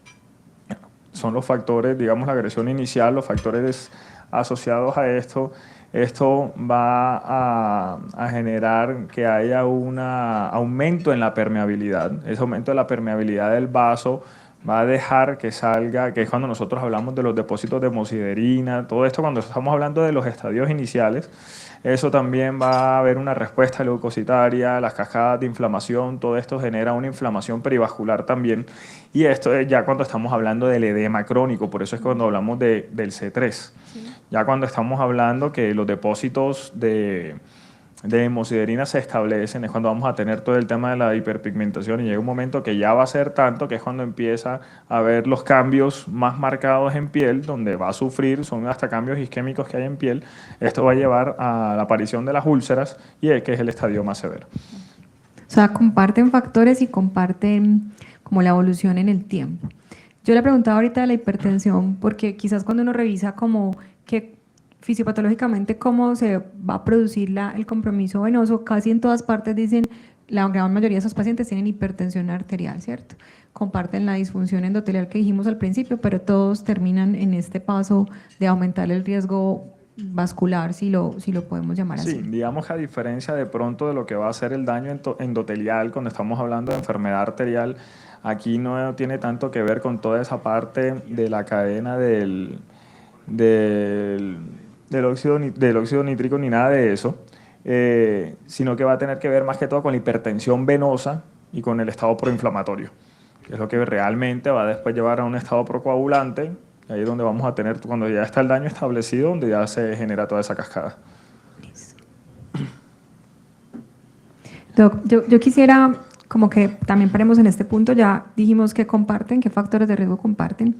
Son los factores, digamos, la agresión inicial, los factores asociados a esto. Esto va a generar que haya un aumento en la permeabilidad. Ese aumento de la permeabilidad del vaso va a dejar que salga, que es cuando nosotros hablamos de los depósitos de hemosiderina, todo esto cuando estamos hablando de los estadios iniciales. Eso también va a haber una respuesta leucocitaria, las cascadas de inflamación, todo esto genera una inflamación perivascular también. Y esto es ya cuando estamos hablando del edema crónico, por eso es cuando hablamos del C3. Sí. Ya cuando estamos hablando que los depósitos de hemosiderina se establecen, es cuando vamos a tener todo el tema de la hiperpigmentación, y llega un momento que ya va a ser tanto que es cuando empieza a haber los cambios más marcados en piel, donde va a sufrir, son hasta cambios isquémicos que hay en piel. Esto va a llevar a la aparición de las úlceras, y es que es el estadio más severo. O sea, comparten factores y comparten como la evolución en el tiempo. Yo le preguntaba ahorita de la hipertensión, porque quizás cuando uno revisa como que fisiopatológicamente cómo se va a producir el compromiso venoso, casi en todas partes dicen, la gran mayoría de esos pacientes tienen hipertensión arterial, ¿cierto? Comparten la disfunción endotelial que dijimos al principio, pero todos terminan en este paso de aumentar el riesgo vascular, si lo podemos llamar así. Sí, digamos que a diferencia de pronto de lo que va a ser el daño endotelial cuando estamos hablando de enfermedad arterial, aquí no tiene tanto que ver con toda esa parte de la cadena del óxido nítrico ni nada de eso, sino que va a tener que ver más que todo con la hipertensión venosa y con el estado proinflamatorio, que es lo que realmente va a después llevar a un estado procoagulante. Ahí es donde vamos a tener, cuando ya está el daño establecido, donde ya se genera toda esa cascada. Doc, yo quisiera como que también paremos en este punto. Ya dijimos que comparten, qué factores de riesgo comparten.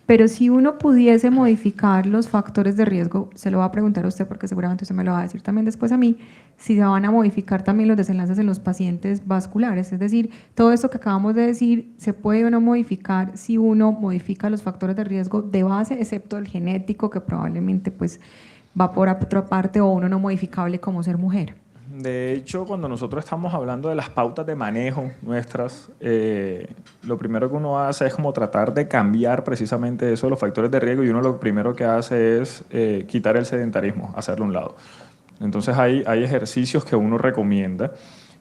Pero si uno pudiese modificar los factores de riesgo, se lo va a preguntar a usted porque seguramente usted me lo va a decir también después a mí, si se van a modificar también los desenlaces en los pacientes vasculares. Es decir, todo esto que acabamos de decir, ¿se puede o no modificar si uno modifica los factores de riesgo de base, excepto el genético, que probablemente pues va por otra parte, o uno no modificable como ser mujer? De hecho, cuando nosotros estamos hablando de las pautas de manejo nuestras, lo primero que uno hace es como tratar de cambiar precisamente eso, los factores de riesgo, y uno lo primero que hace es quitar el sedentarismo, hacerlo a un lado. Entonces hay ejercicios que uno recomienda.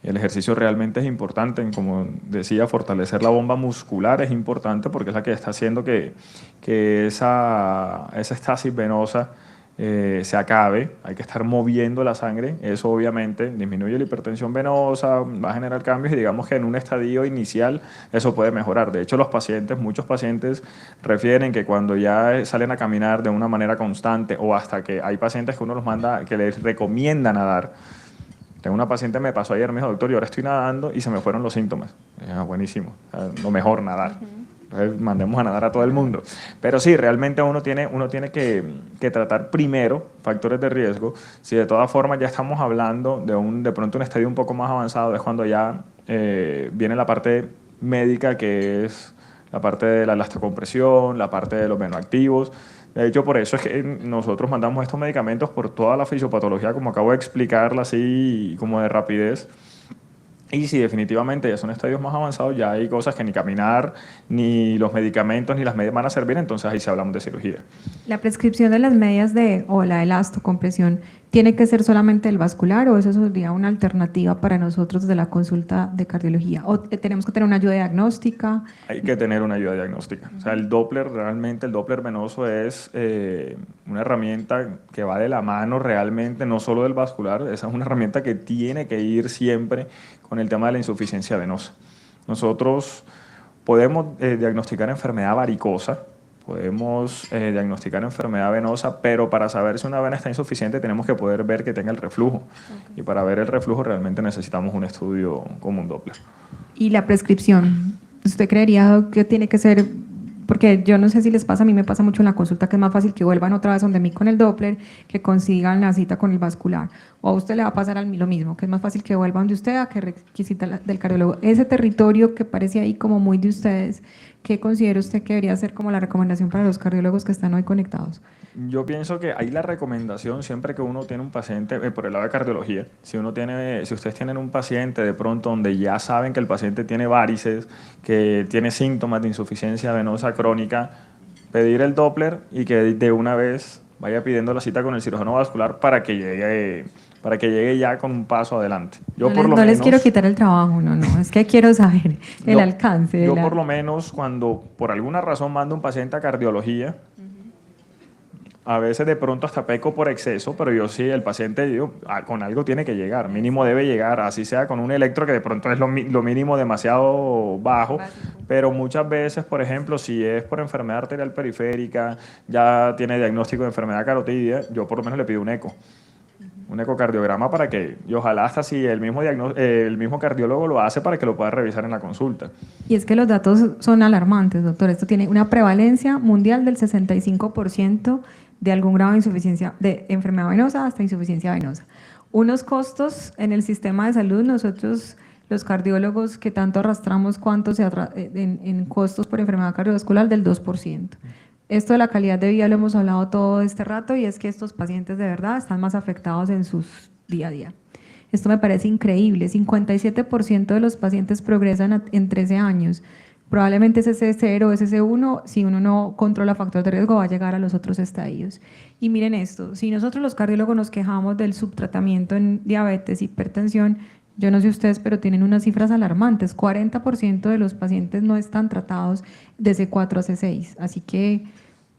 El ejercicio realmente es importante, como decía, fortalecer la bomba muscular es importante porque es la que está haciendo que esa estasis venosa se acabe. Hay que estar moviendo la sangre. Eso obviamente disminuye la hipertensión venosa, va a generar cambios, y digamos que en un estadio inicial eso puede mejorar. De hecho, muchos pacientes refieren que cuando ya salen a caminar de una manera constante, o hasta que hay pacientes que uno los manda, que les recomienda nadar. Tengo una paciente, me pasó ayer, me dijo, doctor, yo ahora estoy nadando y se me fueron los síntomas. Buenísimo, lo mejor nadar. Entonces, mandemos a nadar a todo el mundo. Pero sí, realmente uno tiene que tratar primero factores de riesgo. Si de todas formas ya estamos hablando de pronto un estadio un poco más avanzado, es cuando ya viene la parte médica, que es la parte de la elastocompresión, la parte de los venoactivos. De hecho, por eso es que nosotros mandamos estos medicamentos por toda la fisiopatología, como acabo de explicarla así como de rapidez. Y si definitivamente ya son estadios más avanzados, ya hay cosas que ni caminar, ni los medicamentos, ni las medias van a servir, entonces ahí sí hablamos de cirugía. ¿La prescripción de las medias o la elastocompresión tiene que ser solamente el vascular o eso sería una alternativa para nosotros de la consulta de cardiología? ¿O tenemos que tener una ayuda diagnóstica? Hay que tener una ayuda diagnóstica. O sea, el Doppler, realmente el Doppler venoso es una herramienta que va de la mano realmente, no solo del vascular, esa es una herramienta que tiene que ir siempre con el tema de la insuficiencia venosa. Nosotros podemos diagnosticar enfermedad varicosa, podemos diagnosticar enfermedad venosa, pero para saber si una vena está insuficiente tenemos que poder ver que tenga el reflujo. Y para ver el reflujo realmente necesitamos un estudio como un Doppler. ¿Y la prescripción? ¿Usted creería que tiene que ser, porque yo no sé si les pasa, a mí me pasa mucho en la consulta que es más fácil que vuelvan otra vez donde mí con el Doppler, que consigan la cita con el vascular? ¿O a usted le va a pasar lo mismo, que es más fácil que vuelvan de usted a que requisita del cardiólogo? Ese territorio que parece ahí como muy de ustedes, ¿qué considera usted que debería ser como la recomendación para los cardiólogos que están hoy conectados? Yo pienso que hay la recomendación siempre que uno tiene un paciente, por el lado de cardiología, si ustedes tienen un paciente de pronto donde ya saben que el paciente tiene varices, que tiene síntomas de insuficiencia venosa crónica, pedir el Doppler y que de una vez vaya pidiendo la cita con el cirujano vascular para que llegue ya con un paso adelante. Yo No les quiero quitar el trabajo, no, es que quiero saber el alcance. Yo por lo menos cuando por alguna razón mando un paciente a cardiología, a veces de pronto hasta peco por exceso, pero yo sí, el paciente con algo tiene que llegar, mínimo debe llegar, así sea con un electro que de pronto es lo mínimo demasiado bajo, pero muchas veces, por ejemplo, si es por enfermedad arterial periférica, ya tiene diagnóstico de enfermedad carotidia, yo por lo menos le pido un eco. Un ecocardiograma para que, y ojalá hasta si el mismo cardiólogo lo hace para que lo pueda revisar en la consulta. Y es que los datos son alarmantes, doctor. Esto tiene una prevalencia mundial del 65% de algún grado de insuficiencia, de enfermedad venosa hasta insuficiencia venosa. Unos costos en el sistema de salud, nosotros los cardiólogos que tanto arrastramos en costos por enfermedad cardiovascular del 2%. Esto de la calidad de vida lo hemos hablado todo este rato y es que estos pacientes de verdad están más afectados en sus día a día. Esto me parece increíble, 57% de los pacientes progresan en 13 años. Probablemente SC0 o SC1, si uno no controla factores de riesgo, va a llegar a los otros estadios. Y miren esto, si nosotros los cardiólogos nos quejamos del subtratamiento en diabetes, hipertensión, yo no sé ustedes, pero tienen unas cifras alarmantes. 40% de los pacientes no están tratados de C4 a C6. Así que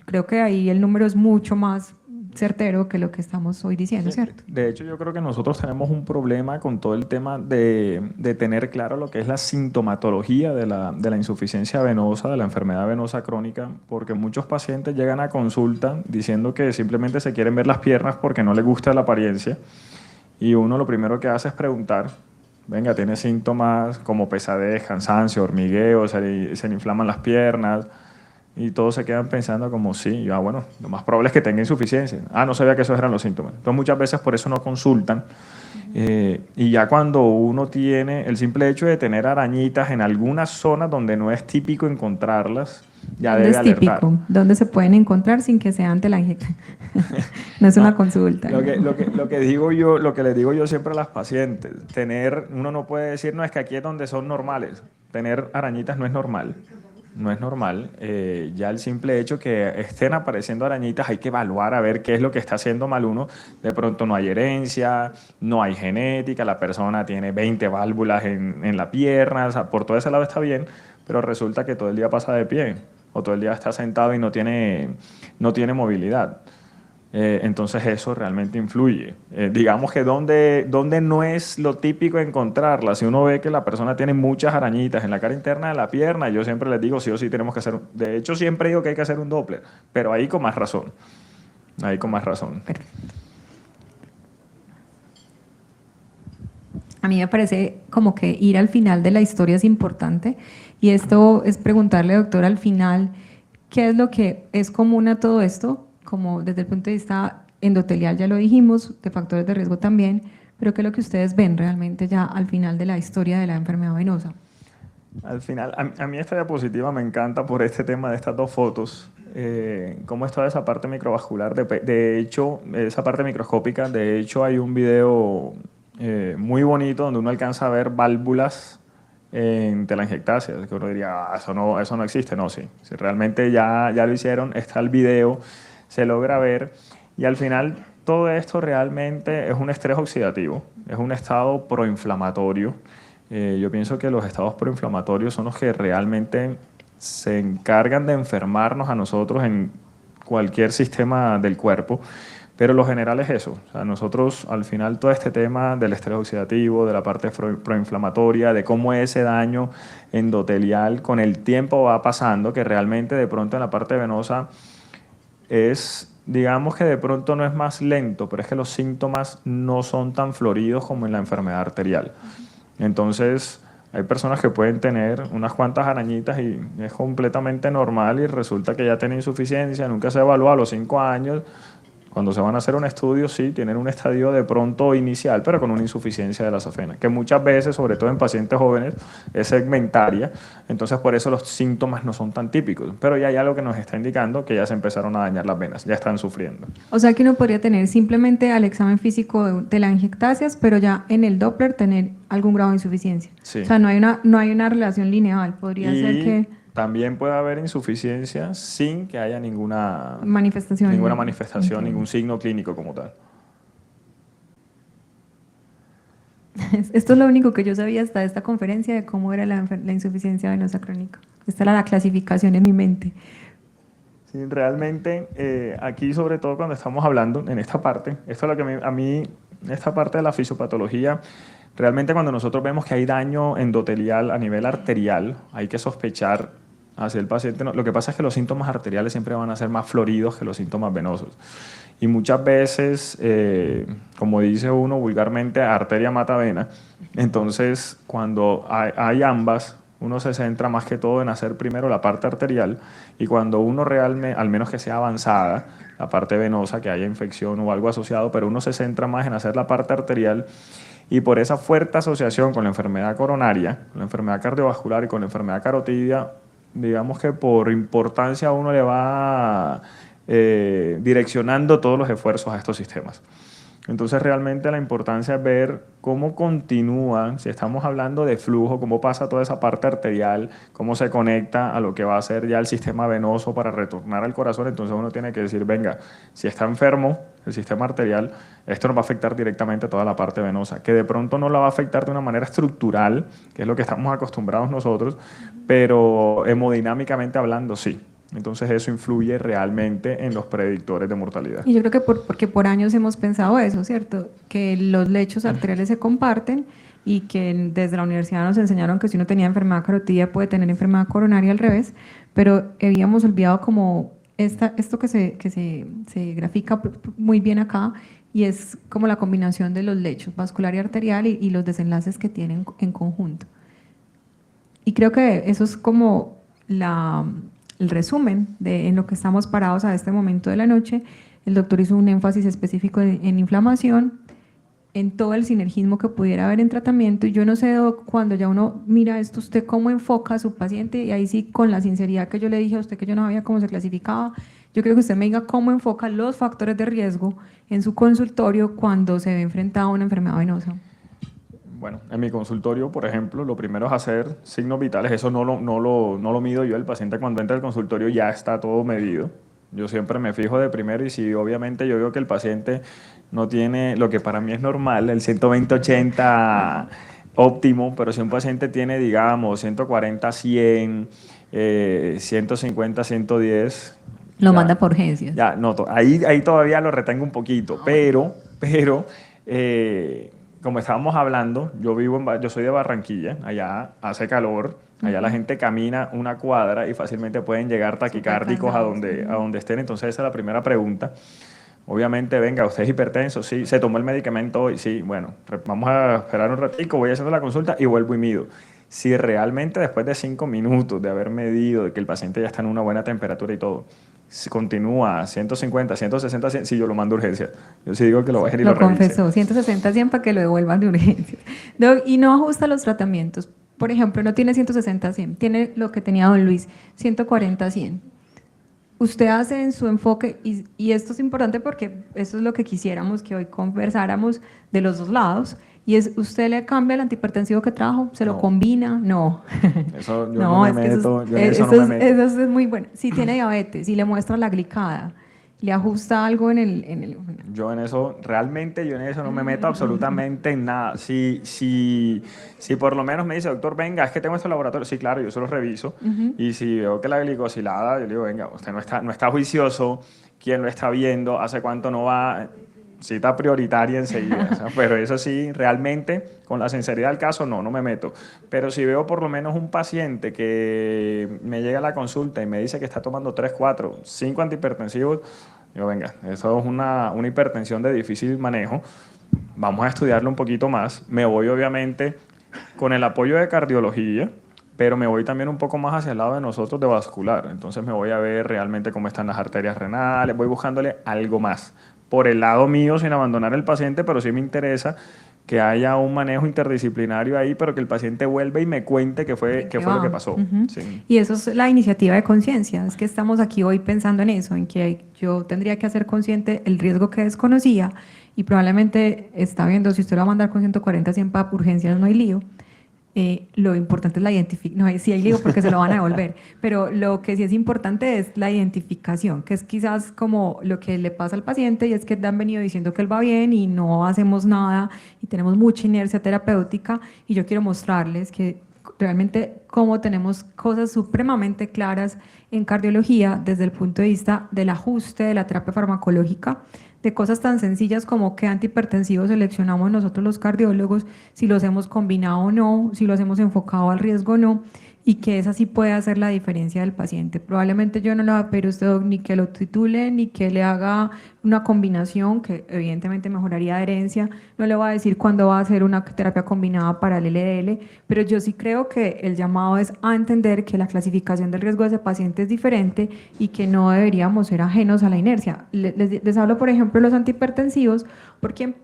creo que ahí el número es mucho más certero que lo que estamos hoy diciendo, ¿cierto? De hecho, yo creo que nosotros tenemos un problema con todo el tema de tener claro lo que es la sintomatología de la insuficiencia venosa, de la enfermedad venosa crónica, porque muchos pacientes llegan a consulta diciendo que simplemente se quieren ver las piernas porque no les gusta la apariencia, y uno lo primero que hace es preguntar, venga, tiene síntomas como pesadez, cansancio, hormigueo, se le inflaman las piernas, y todos se quedan pensando como sí, bueno, lo más probable es que tenga insuficiencia. No sabía que esos eran los síntomas. Entonces muchas veces por eso no consultan. Y ya cuando uno tiene el simple hecho de tener arañitas en algunas zonas donde no es típico encontrarlas, ya debe alertar. ¿Dónde es típico? ¿Dónde se pueden encontrar sin que sea ante la inyección? No es una consulta. Lo que les digo yo siempre a las pacientes, uno no puede decir, no, es que aquí es donde son normales. Tener arañitas no es normal. No es normal. Ya el simple hecho que estén apareciendo arañitas hay que evaluar a ver qué es lo que está haciendo mal uno. De pronto no hay herencia, no hay genética, la persona tiene 20 válvulas en la pierna, o sea, por todo ese lado está bien, pero resulta que todo el día pasa de pie o todo el día está sentado y no tiene movilidad. Entonces eso realmente influye. Digamos que donde no es lo típico encontrarla, si uno ve que la persona tiene muchas arañitas en la cara interna de la pierna, yo siempre les digo sí o sí tenemos que hacer, de hecho siempre digo que hay que hacer un Doppler, pero ahí con más razón. Perfecto. A mí me parece como que ir al final de la historia es importante y esto es preguntarle, doctor, al final, ¿qué es lo que es común a todo esto? Como desde el punto de vista endotelial ya lo dijimos, de factores de riesgo también, pero ¿qué es lo que ustedes ven realmente ya al final de la historia de la enfermedad venosa? Al final, a mí esta diapositiva me encanta por este tema de estas dos fotos, cómo es toda esa parte microvascular, de hecho, esa parte microscópica, de hecho hay un video muy bonito donde uno alcanza a ver válvulas en telangiectasias, que uno diría, eso no existe. No, sí, sí, realmente ya lo hicieron, está el video, se logra ver, y al final todo esto realmente es un estrés oxidativo, es un estado proinflamatorio. Yo pienso que los estados proinflamatorios son los que realmente se encargan de enfermarnos a nosotros en cualquier sistema del cuerpo, pero lo general es eso. O sea, nosotros al final todo este tema del estrés oxidativo, de la parte proinflamatoria, de cómo ese daño endotelial con el tiempo va pasando, que realmente de pronto en la parte venosa es, digamos que de pronto no es más lento, pero es que los síntomas no son tan floridos como en la enfermedad arterial. Entonces, hay personas que pueden tener unas cuantas arañitas y es completamente normal y resulta que ya tienen insuficiencia, nunca se evalúa a los 5 años. Cuando se van a hacer un estudio, sí, tienen un estadio de pronto inicial, pero con una insuficiencia de la safena, que muchas veces, sobre todo en pacientes jóvenes, es segmentaria, entonces por eso los síntomas no son tan típicos, pero ya hay algo que nos está indicando que ya se empezaron a dañar las venas, ya están sufriendo. O sea que uno podría tener simplemente al examen físico de las angiectasias, pero ya en el Doppler tener algún grado de insuficiencia. Sí. O sea, no hay una relación lineal, podría Y ser que también puede haber insuficiencia sin que haya ninguna manifestación. manifestación, ningún signo clínico como tal. Esto es lo único que yo sabía hasta esta conferencia de cómo era la insuficiencia venosa crónica. Esta era la clasificación en mi mente. Sí, realmente aquí sobre todo cuando estamos hablando en esta parte, esto es lo que a mí, esta parte de la fisiopatología, realmente cuando nosotros vemos que hay daño endotelial a nivel arterial, hay que sospechar hacia el paciente. Lo que pasa es que los síntomas arteriales siempre van a ser más floridos que los síntomas venosos. Y muchas veces, como dice uno vulgarmente, arteria mata vena. Entonces, cuando hay ambas, uno se centra más que todo en hacer primero la parte arterial, y cuando uno realmente, al menos que sea avanzada, la parte venosa, que haya infección o algo asociado, pero uno se centra más en hacer la parte arterial, y por esa fuerte asociación con la enfermedad coronaria, con la enfermedad cardiovascular y con la enfermedad carotidia, digamos que por importancia uno le va direccionando todos los esfuerzos a estos sistemas. Entonces realmente la importancia es ver cómo continúa, si estamos hablando de flujo, cómo pasa toda esa parte arterial, cómo se conecta a lo que va a ser ya el sistema venoso para retornar al corazón. Entonces uno tiene que decir, venga, si está enfermo el sistema arterial, esto nos va a afectar directamente a toda la parte venosa, que de pronto no la va a afectar de una manera estructural, que es lo que estamos acostumbrados nosotros, pero hemodinámicamente hablando, sí. Entonces eso influye realmente en los predictores de mortalidad. Y yo creo que porque por años hemos pensado eso, ¿cierto? Que los lechos arteriales se comparten y que desde la universidad nos enseñaron que si uno tenía enfermedad carotidia puede tener enfermedad coronaria al revés, pero habíamos olvidado como esto que se grafica muy bien acá, y es como la combinación de los lechos vascular y arterial y los desenlaces que tienen en conjunto. Y creo que eso es como el resumen en lo que estamos parados a este momento de la noche. El doctor hizo un énfasis específico en inflamación, en todo el sinergismo que pudiera haber en tratamiento. Y yo no sé, Doc, cuando ya uno mira esto, usted cómo enfoca a su paciente, y ahí sí, con la sinceridad que yo le dije a usted que yo no sabía cómo se clasificaba, yo creo que usted me diga cómo enfoca los factores de riesgo en su consultorio cuando se ve enfrentado a una enfermedad venosa. Bueno, en mi consultorio, por ejemplo, lo primero es hacer signos vitales. Eso no lo mido yo. El paciente cuando entra al consultorio ya está todo medido. Yo siempre me fijo de primero, y si obviamente yo veo que el paciente no tiene lo que para mí es normal, el 120-80 óptimo, pero si un paciente tiene, digamos, 140-100, 150-110... Lo manda por urgencias. Ya, no, ahí todavía lo retengo un poquito, pero como estábamos hablando, yo soy de Barranquilla, allá hace calor, allá la gente camina una cuadra y fácilmente pueden llegar taquicárdicos a donde estén. Entonces esa es la primera pregunta. Obviamente, venga, ¿usted es hipertenso? Sí. ¿Se tomó el medicamento hoy? Sí. Bueno, vamos a esperar un ratico, voy haciendo la consulta y vuelvo y mido. Si realmente después de 5 minutos de haber medido, de que el paciente ya está en una buena temperatura y todo, si continúa 150, 160, 100, sí, yo lo mando a urgencia. Yo sí digo que lo bajen y lo revisen. Lo confesó, 160, 100 para que lo devuelvan de urgencia. Y no ajusta los tratamientos. Por ejemplo, no tiene 160, 100, tiene lo que tenía don Luis, 140, 100. Usted hace en su enfoque, y esto es importante porque eso es lo que quisiéramos que hoy conversáramos de los dos lados, Y es, ¿usted le cambia el antihipertensivo que trajo? ¿Se lo No. combina? No. Eso yo no me es que meto, yo en eso no me meto. eso es muy bueno. Si tiene diabetes, si le muestra la glicada, le ajusta algo en el. Yo en eso, realmente yo en eso no me meto absolutamente en nada. Si por lo menos me dice, doctor, venga, es que tengo estos laboratorios. Sí, claro, yo se los reviso. Y si veo que la glicosilada, yo le digo, venga, usted no está juicioso, ¿quién lo está viendo? ¿Hace cuánto no va? Cita prioritaria enseguida. O sea, pero eso sí, realmente, con la sinceridad del caso, no me meto. Pero si veo por lo menos un paciente que me llega a la consulta y me dice que está tomando 3, 4, 5 antihipertensivos, digo, venga, eso es una hipertensión de difícil manejo, vamos a estudiarlo un poquito más. Me voy obviamente con el apoyo de cardiología, pero me voy también un poco más hacia el lado de nosotros de vascular. Entonces me voy a ver realmente cómo están las arterias renales, voy buscándole algo más. Por el lado mío, sin abandonar al paciente, pero sí me interesa que haya un manejo interdisciplinario ahí, pero que el paciente vuelva y me cuente qué fue lo que pasó. Sí. Y eso es la iniciativa de conciencia. Es que estamos aquí hoy pensando en eso, en que yo tendría que hacer consciente el riesgo que desconocía y probablemente está viendo, si usted lo va a mandar con 140, 100 para urgencias, no hay lío. Lo importante es la identificación, no, sí hay lío porque se lo van a devolver, pero lo que sí es importante es la identificación, que es quizás como lo que le pasa al paciente y es que han venido diciendo que él va bien y no hacemos nada y tenemos mucha inercia terapéutica y yo quiero mostrarles que realmente como tenemos cosas supremamente claras en cardiología desde el punto de vista del ajuste de la terapia farmacológica, de cosas tan sencillas como qué antihipertensivo seleccionamos nosotros los cardiólogos, si los hemos combinado o no, si los hemos enfocado al riesgo o no, y que esa sí puede hacer la diferencia del paciente. Probablemente yo no le voy a pedir a usted ni que lo titule, ni que le haga una combinación, que evidentemente mejoraría adherencia, no le voy a decir cuándo va a hacer una terapia combinada para el LDL, pero yo sí creo que el llamado es a entender que la clasificación del riesgo de ese paciente es diferente y que no deberíamos ser ajenos a la inercia. Les hablo, por ejemplo, de los antihipertensivos, porque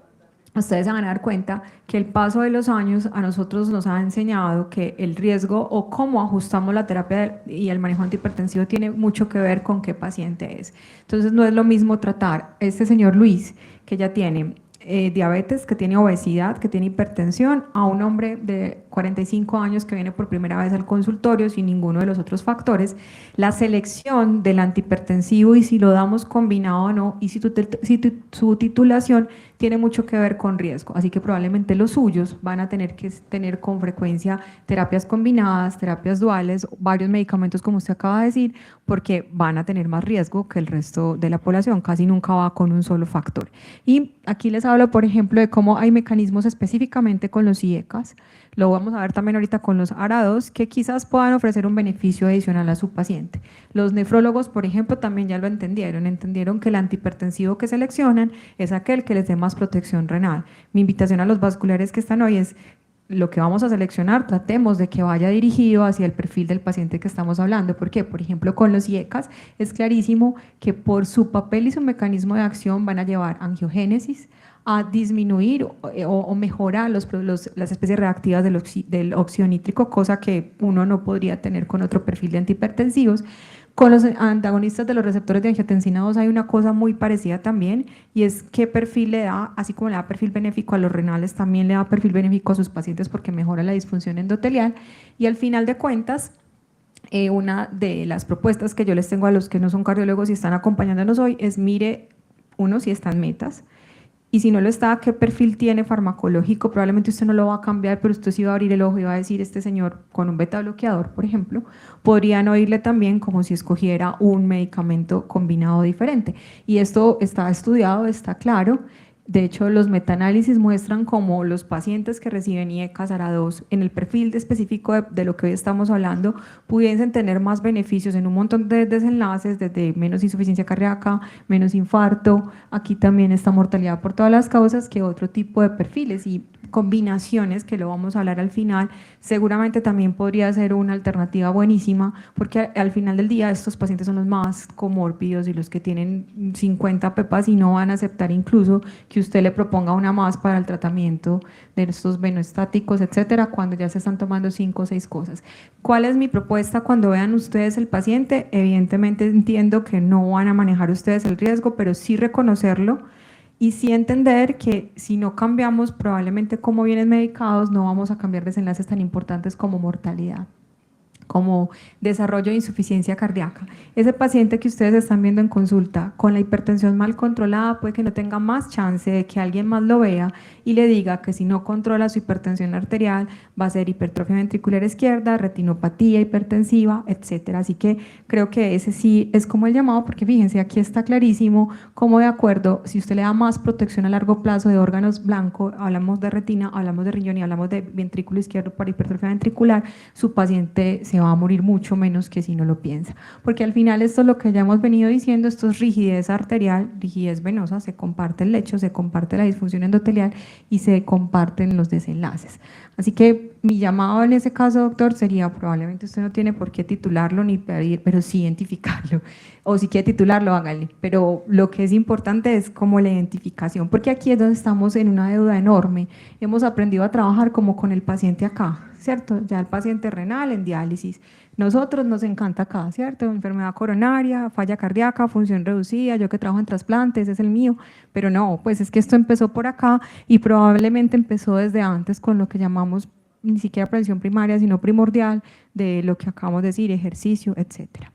ustedes se van a dar cuenta que el paso de los años a nosotros nos ha enseñado que el riesgo o cómo ajustamos la terapia y el manejo antihipertensivo tiene mucho que ver con qué paciente es. Entonces no es lo mismo tratar a este señor Luis, que ya tiene diabetes, que tiene obesidad, que tiene hipertensión, a un hombre de 45 años que viene por primera vez al consultorio sin ninguno de los otros factores. La selección del antihipertensivo y si lo damos combinado o no, y si su titulación tiene mucho que ver con riesgo, así que probablemente los suyos van a tener que tener con frecuencia terapias combinadas, terapias duales, varios medicamentos como usted acaba de decir, porque van a tener más riesgo que el resto de la población, casi nunca va con un solo factor. Y aquí les hablo, por ejemplo, de cómo hay mecanismos específicamente con los IECAS, lo vamos a ver también ahorita con los ARA2, que quizás puedan ofrecer un beneficio adicional a su paciente. Los nefrólogos, por ejemplo, también ya lo entendieron que el antihipertensivo que seleccionan es aquel que les dé más protección renal. Mi invitación a los vasculares que están hoy es lo que vamos a seleccionar, tratemos de que vaya dirigido hacia el perfil del paciente que estamos hablando. ¿Por qué? Por ejemplo, con los IECAS es clarísimo que por su papel y su mecanismo de acción van a llevar angiogénesis, a disminuir o mejorar las especies reactivas del óxido nítrico, cosa que uno no podría tener con otro perfil de antihipertensivos. Con los antagonistas de los receptores de angiotensina 2 hay una cosa muy parecida también, y es qué perfil le da, así como le da perfil benéfico a los renales, también le da perfil benéfico a sus pacientes porque mejora la disfunción endotelial. Y al final de cuentas, una de las propuestas que yo les tengo a los que no son cardiólogos y están acompañándonos hoy es mire, uno, si están metas, y si no lo está, ¿qué perfil tiene farmacológico? Probablemente usted no lo va a cambiar, pero usted sí va a abrir el ojo y va a decir, este señor con un beta bloqueador, por ejemplo, podrían oírle también como si escogiera un medicamento combinado diferente. Y esto está estudiado, está claro. De hecho, los metaanálisis muestran cómo los pacientes que reciben IECAS ARA2 en el perfil específico de lo que hoy estamos hablando pudiesen tener más beneficios en un montón de desenlaces, desde menos insuficiencia cardíaca, menos infarto, aquí también está mortalidad por todas las causas, que otro tipo de perfiles y combinaciones, que lo vamos a hablar al final, seguramente también podría ser una alternativa buenísima, porque al final del día estos pacientes son los más comórbidos y los que tienen 50 pepas y no van a aceptar incluso que usted le proponga una más para el tratamiento de estos venoestáticos, etcétera, cuando ya se están tomando 5 o 6 cosas. ¿Cuál es mi propuesta cuando vean ustedes el paciente? Evidentemente entiendo que no van a manejar ustedes el riesgo, pero sí reconocerlo y sí entender que si no cambiamos probablemente cómo vienen medicados, no vamos a cambiar desenlaces tan importantes como mortalidad, como desarrollo de insuficiencia cardíaca. Ese paciente que ustedes están viendo en consulta con la hipertensión mal controlada puede que no tenga más chance de que alguien más lo vea y le diga que si no controla su hipertensión arterial va a ser hipertrofia ventricular izquierda, retinopatía hipertensiva, etcétera. Así que creo que ese sí es como el llamado, porque fíjense, aquí está clarísimo cómo de acuerdo, si usted le da más protección a largo plazo de órganos blancos, hablamos de retina, hablamos de riñón y hablamos de ventrículo izquierdo para hipertrofia ventricular, su paciente se va a morir mucho menos que si no lo piensa. Porque al final esto es lo que ya hemos venido diciendo, esto es rigidez arterial, rigidez venosa, se comparte el lecho, se comparte la disfunción endotelial y se comparten los desenlaces. Así que mi llamado en ese caso, doctor, sería probablemente usted no tiene por qué titularlo ni pedir, pero sí identificarlo. O si quiere titularlo, hágale. Pero lo que es importante es como la identificación, porque aquí es donde estamos en una deuda enorme. Hemos aprendido a trabajar como con el paciente acá, ¿cierto? Ya el paciente renal en diálisis. Nosotros nos encanta acá, ¿cierto? Enfermedad coronaria, falla cardíaca, función reducida, yo que trabajo en trasplantes, es el mío, pero no, pues es que esto empezó por acá y probablemente empezó desde antes con lo que llamamos ni siquiera prevención primaria, sino primordial, de lo que acabamos de decir, ejercicio, etcétera.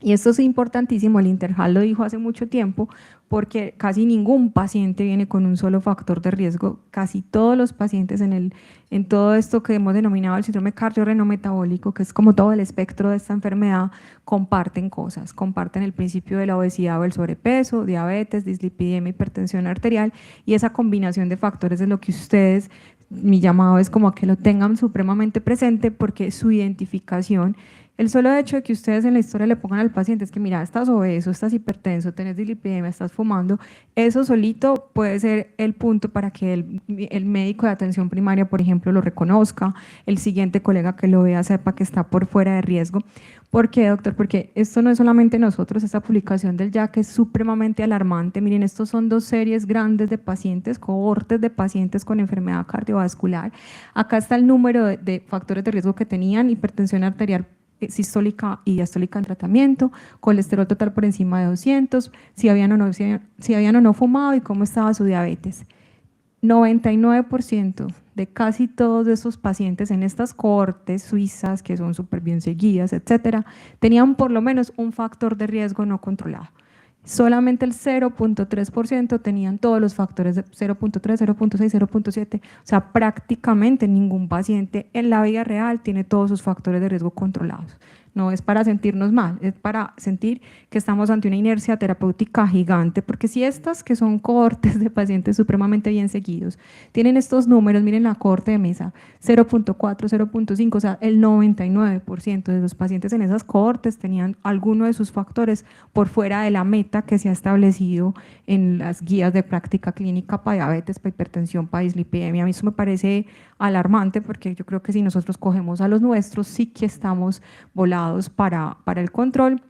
Y esto es importantísimo, el Interhal lo dijo hace mucho tiempo, porque casi ningún paciente viene con un solo factor de riesgo, casi todos los pacientes en todo esto que hemos denominado el síndrome cardiorrenometabólico, que es como todo el espectro de esta enfermedad, comparten cosas, comparten el principio de la obesidad o el sobrepeso, diabetes, dislipidemia, hipertensión arterial, y esa combinación de factores es lo que ustedes, mi llamado es como a que lo tengan supremamente presente, porque su identificación, el solo hecho de que ustedes en la historia le pongan al paciente es que mira, estás obeso, estás hipertenso, tenés dislipidemia, estás fumando, eso solito puede ser el punto para que el médico de atención primaria, por ejemplo, lo reconozca, el siguiente colega que lo vea sepa que está por fuera de riesgo. ¿Por qué, doctor? Porque esto no es solamente nosotros, esta publicación del JAC es supremamente alarmante. Miren, estos son 2 series grandes de pacientes, cohortes de pacientes con enfermedad cardiovascular. Acá está el número de factores de riesgo que tenían, hipertensión arterial sistólica y diastólica en tratamiento, colesterol total por encima de 200, si habían o no fumado y cómo estaba su diabetes. 99% de casi todos esos pacientes en estas cohortes suizas, que son súper bien seguidas, etcétera, tenían por lo menos un factor de riesgo no controlado. Solamente el 0.3% tenían todos los factores de 0.3, 0.6, 0.7, o sea, prácticamente ningún paciente en la vida real tiene todos sus factores de riesgo controlados. No es para sentirnos mal, es para sentir que estamos ante una inercia terapéutica gigante, porque si estas que son cohortes de pacientes supremamente bien seguidos tienen estos números, miren la cohorte de mesa, 0.4, 0.5, o sea, el 99% de los pacientes en esas cohortes tenían alguno de sus factores por fuera de la meta que se ha establecido en las guías de práctica clínica para diabetes, para hipertensión, para dislipidemia. A mí eso me parece alarmante, porque yo creo que si nosotros cogemos a los nuestros, sí que estamos volados para el control.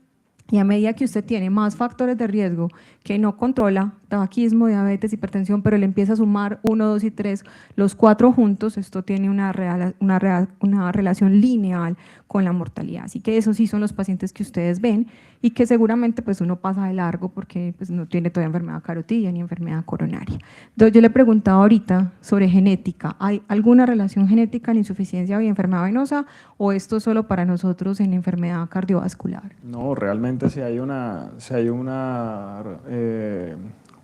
Y a medida que usted tiene más factores de riesgo que no controla, tabaquismo, diabetes, hipertensión, pero le empieza a sumar 1, 2 y 3, los 4 juntos, esto tiene una relación lineal con la mortalidad. Así que esos sí son los pacientes que ustedes ven y que seguramente pues uno pasa de largo porque pues, no tiene todavía enfermedad carotidia ni enfermedad coronaria. Entonces yo le preguntaba ahorita sobre genética. ¿Hay alguna relación genética en insuficiencia y enfermedad venosa o esto es solo para nosotros en enfermedad cardiovascular? No, realmente si hay un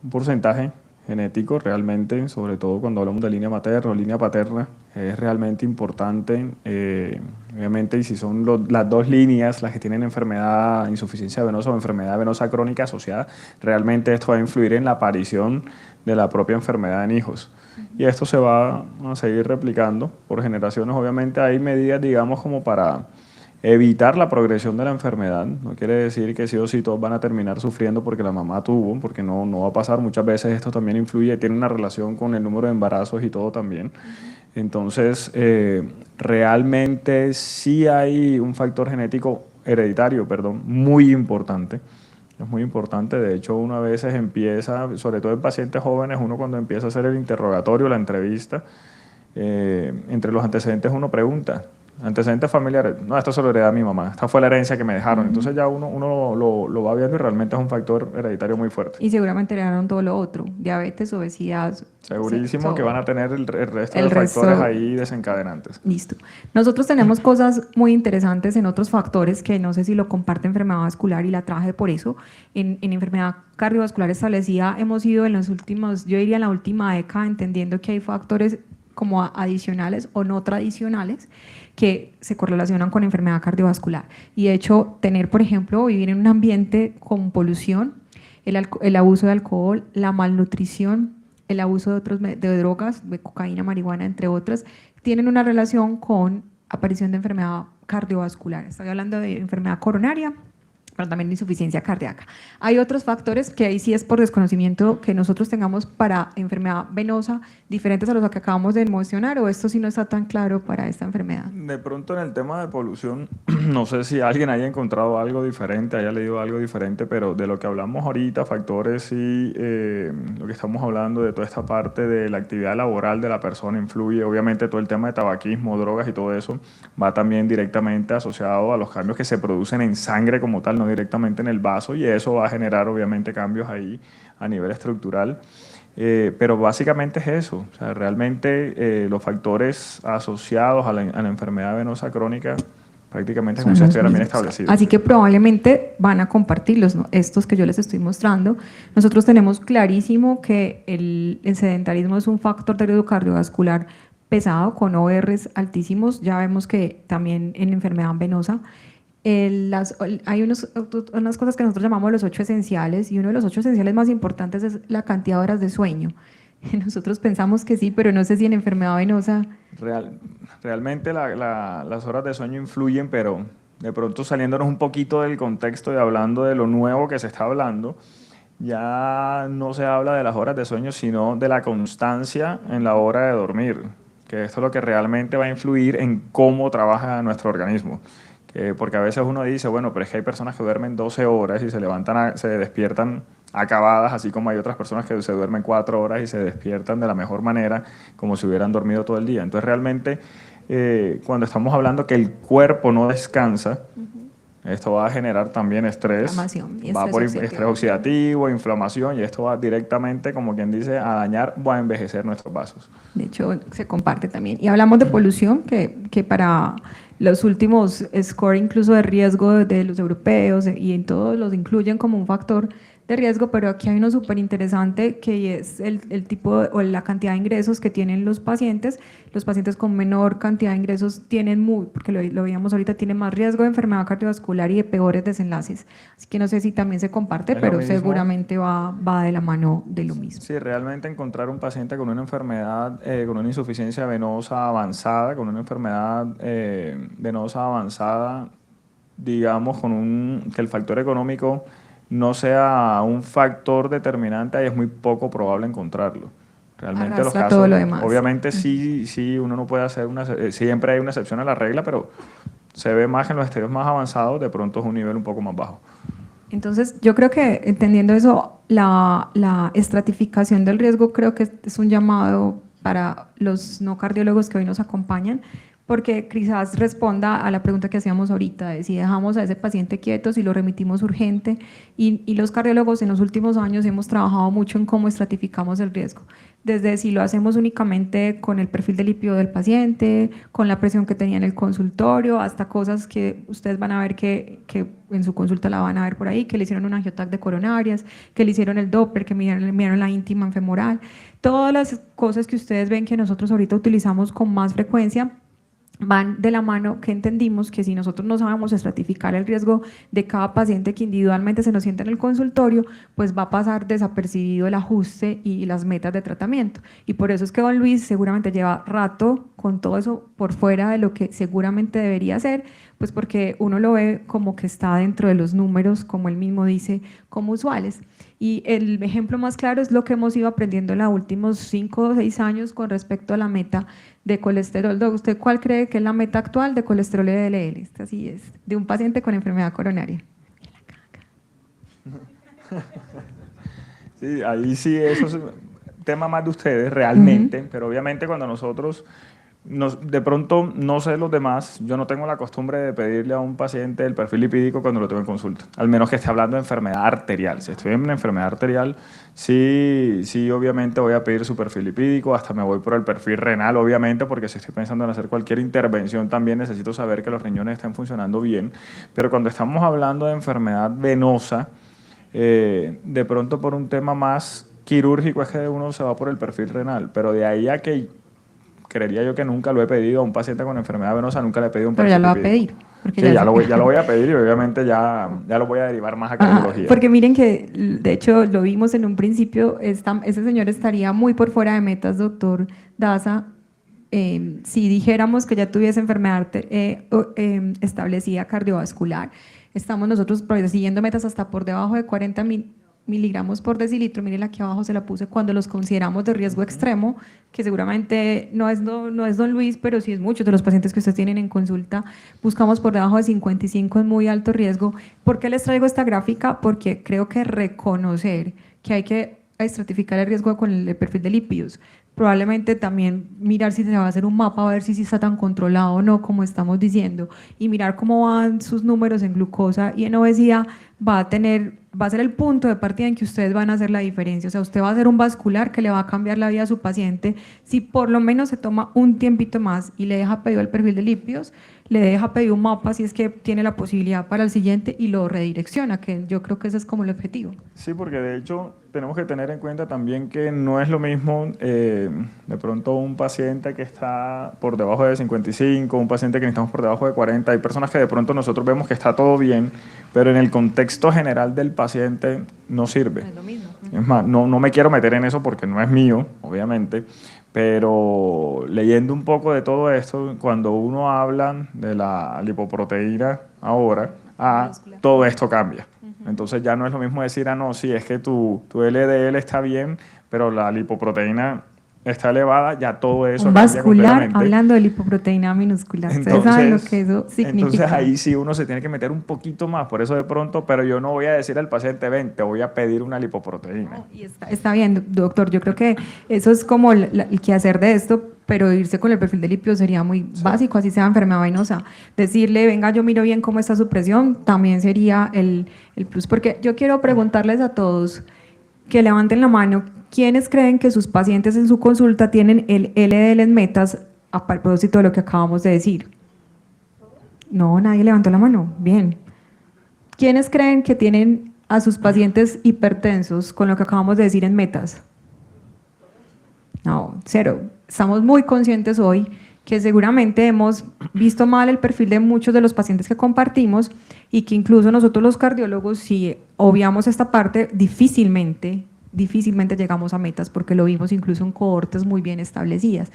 porcentaje genético realmente, sobre todo cuando hablamos de línea materna o línea paterna, es realmente importante, obviamente, y si son las 2 líneas las que tienen enfermedad, insuficiencia venosa o enfermedad venosa crónica asociada, realmente esto va a influir en la aparición de la propia enfermedad en hijos. Y esto se va a seguir replicando por generaciones. Obviamente hay medidas, digamos, como para evitar la progresión de la enfermedad. No quiere decir que sí o sí todos van a terminar sufriendo porque la mamá tuvo, porque no va a pasar. Muchas veces esto también influye, tiene una relación con el número de embarazos y todo también. Entonces, realmente sí hay un factor genético hereditario, muy importante. Es muy importante, de hecho uno a veces empieza, sobre todo en pacientes jóvenes, uno cuando empieza a hacer el interrogatorio, la entrevista, entre los antecedentes uno pregunta, Antecedentes familiares, no, esto se lo heredé a mi mamá, esta fue la herencia que me dejaron. Entonces ya uno lo va viendo y realmente es un factor hereditario muy fuerte. Y seguramente heredaron todo lo otro, diabetes, obesidad. Segurísimo que todo. van a tener el resto El de factores resto. ahí desencadenantes. Listo. Nosotros tenemos cosas muy interesantes en otros factores que no sé si lo comparte enfermedad vascular y la traje por eso. En enfermedad cardiovascular establecida hemos ido en los últimos, yo diría en la última década, entendiendo que hay factores como adicionales o no tradicionales que se correlacionan con enfermedad cardiovascular. Y de hecho, tener, por ejemplo, vivir en un ambiente con polución, el abuso de alcohol, la malnutrición, el abuso de drogas, de cocaína, marihuana, entre otras, tienen una relación con aparición de enfermedad cardiovascular. Estoy hablando de enfermedad coronaria, pero también de insuficiencia cardíaca. Hay otros factores que ahí sí es por desconocimiento que nosotros tengamos para enfermedad venosa diferentes a los que acabamos de mencionar, o esto sí no está tan claro para esta enfermedad. De pronto en el tema de polución, no sé si alguien haya encontrado algo diferente, haya leído algo diferente, pero de lo que hablamos ahorita, factores y lo que estamos hablando de toda esta parte de la actividad laboral de la persona influye, obviamente todo el tema de tabaquismo, drogas y todo eso va también directamente asociado a los cambios que se producen en sangre como tal, no directamente en el vaso, y eso va a generar obviamente cambios ahí a nivel estructural. Pero básicamente es eso, o sea, realmente los factores asociados a la enfermedad venosa crónica prácticamente Son como los estuvieran bien mismos. establecidos. Así que probablemente van a compartirlos, ¿no? Estos que yo les estoy mostrando. Nosotros tenemos clarísimo que el sedentarismo es un factor de riesgo cardiovascular pesado, con ORs altísimos. Ya vemos que también en enfermedad venosa. Hay unas cosas que nosotros llamamos los 8 esenciales, y uno de los 8 esenciales más importantes es la cantidad de horas de sueño. Nosotros pensamos que sí, pero no sé si en enfermedad venosa. Realmente las horas de sueño influyen, pero de pronto saliéndonos un poquito del contexto y hablando de lo nuevo que se está hablando, ya no se habla de las horas de sueño, sino de la constancia en la hora de dormir, que esto es lo que realmente va a influir en cómo trabaja nuestro organismo. Porque a veces uno dice, bueno, pero es que hay personas que duermen 12 horas y se despiertan acabadas, así como hay otras personas que se duermen 4 horas y se despiertan de la mejor manera, como si hubieran dormido todo el día. Entonces realmente cuando estamos hablando que el cuerpo no descansa, esto va a generar también estrés, Inflamación y va estrés por oxidativo. estrés oxidativo, inflamación, y esto va directamente, como quien dice, a dañar o a envejecer nuestros vasos. De hecho, se comparte también. Y hablamos de polución, que para los últimos score incluso de riesgo de los europeos y en todos los incluyen como un factor de riesgo, pero aquí hay uno súper interesante que es el tipo o la cantidad de ingresos que tienen los pacientes. Los pacientes con menor cantidad de ingresos tienen porque lo veíamos ahorita, tienen más riesgo de enfermedad cardiovascular y de peores desenlaces. Así que no sé si también se comparte, Es lo pero mismo. seguramente va de la mano de lo mismo. Sí, realmente encontrar un paciente con una enfermedad, con una insuficiencia venosa avanzada, con una enfermedad venosa avanzada, digamos, que el factor económico no sea un factor determinante, ahí es muy poco probable encontrarlo. Realmente los Arrastra casos, todo lo demás. obviamente sí, uno no puede hacer siempre hay una excepción a la regla, pero se ve más que en los estadios más avanzados, de pronto es un nivel un poco más bajo. Entonces, yo creo que entendiendo eso, la estratificación del riesgo creo que es un llamado para los no cardiólogos que hoy nos acompañan, porque quizás responda a la pregunta que hacíamos ahorita, de si dejamos a ese paciente quieto, si lo remitimos urgente, y los cardiólogos en los últimos años hemos trabajado mucho en cómo estratificamos el riesgo, desde si lo hacemos únicamente con el perfil de lípido del paciente, con la presión que tenía en el consultorio, hasta cosas que ustedes van a ver que en su consulta la van a ver por ahí, que le hicieron un angiotac de coronarias, que le hicieron el Doppler, que midieron la íntima femoral, todas las cosas que ustedes ven que nosotros ahorita utilizamos con más frecuencia, van de la mano que entendimos que si nosotros no sabemos estratificar el riesgo de cada paciente que individualmente se nos sienta en el consultorio, pues va a pasar desapercibido el ajuste y las metas de tratamiento. Y por eso es que don Luis seguramente lleva rato con todo eso por fuera de lo que seguramente debería hacer, pues porque uno lo ve como que está dentro de los números, como él mismo dice, como usuales. Y el ejemplo más claro es lo que hemos ido aprendiendo en los últimos 5 o 6 años con respecto a la meta de colesterol. ¿Usted cuál cree que es la meta actual de colesterol LDL? Así es, de un paciente con enfermedad coronaria. Sí, ahí sí, eso es tema más de ustedes realmente, pero obviamente cuando nosotros de pronto no sé los demás, yo no tengo la costumbre de pedirle a un paciente el perfil lipídico cuando lo tengo en consulta, al menos que esté hablando de enfermedad arterial. Si estoy en una enfermedad arterial, sí, obviamente voy a pedir su perfil lipídico, hasta me voy por el perfil renal, obviamente, porque si estoy pensando en hacer cualquier intervención también necesito saber que los riñones estén funcionando bien, pero cuando estamos hablando de enfermedad venosa, de pronto por un tema más quirúrgico es que uno se va por el perfil renal, pero de ahí a que creería yo que nunca lo he pedido a un paciente con enfermedad venosa, nunca le he pedido un Pero perfil ya lo va a lipídico. pedir. Porque Sí, ya ya lo voy a pedir y obviamente ya lo voy a derivar más a cardiología. Porque miren que, de hecho, lo vimos en un principio, ese señor estaría muy por fuera de metas, doctor Daza, si dijéramos que ya tuviese enfermedad establecida cardiovascular. Estamos nosotros persiguiendo metas hasta por debajo de 40 miligramos por decilitro. Miren, aquí abajo se la puse cuando los consideramos de riesgo extremo, que seguramente no es don Luis, pero sí es muchos de los pacientes que ustedes tienen en consulta. Buscamos por debajo de 55 en muy alto riesgo. ¿Por qué les traigo esta gráfica? Porque creo que reconocer que hay que estratificar el riesgo con el perfil de lípidos. Probablemente también mirar si se va a hacer un mapa, a ver si está tan controlado o no, como estamos diciendo, y mirar cómo van sus números en glucosa y en obesidad. Va a ser el punto de partida en que ustedes van a hacer la diferencia. O sea, usted va a hacer un vascular que le va a cambiar la vida a su paciente si por lo menos se toma un tiempito más y le deja pedido el perfil de lípidos, le deja pedido un mapa si es que tiene la posibilidad para el siguiente y lo redirecciona, que yo creo que ese es como el objetivo. Sí, porque de hecho tenemos que tener en cuenta también que no es lo mismo de pronto un paciente que está por debajo de 55, un paciente que estamos por debajo de 40. Hay personas que de pronto nosotros vemos que está todo bien, pero en el contexto general del paciente no sirve. Es lo mismo. Es más, no me quiero meter en eso porque no es mío, obviamente, pero leyendo un poco de todo esto, cuando uno habla de la lipoproteína ahora, todo esto cambia. Entonces ya no es lo mismo decir, no, sí, es que tu LDL está bien, pero la lipoproteína está elevada, ya todo eso Un cambia vascular, completamente. hablando de lipoproteína minúscula. Ustedes saben lo que eso significa. Entonces ahí sí uno se tiene que meter un poquito más, por eso de pronto, pero yo no voy a decir al paciente, ven, te voy a pedir una lipoproteína. Y está bien, doctor, yo creo que eso es como el quehacer de esto, pero irse con el perfil de lípidos sería muy básico, así sea enfermedad venosa. Decirle, venga, yo miro bien cómo está su presión, también sería el plus, porque yo quiero preguntarles a todos que levanten la mano, ¿quiénes creen que sus pacientes en su consulta tienen el LDL en metas a propósito de lo que acabamos de decir? No, nadie levantó la mano. Bien. ¿Quiénes creen que tienen a sus pacientes hipertensos con lo que acabamos de decir en metas? No, cero. Estamos muy conscientes hoy que seguramente hemos visto mal el perfil de muchos de los pacientes que compartimos y que incluso nosotros los cardiólogos, si obviamos esta parte, difícilmente llegamos a metas porque lo vimos incluso en cohortes muy bien establecidas.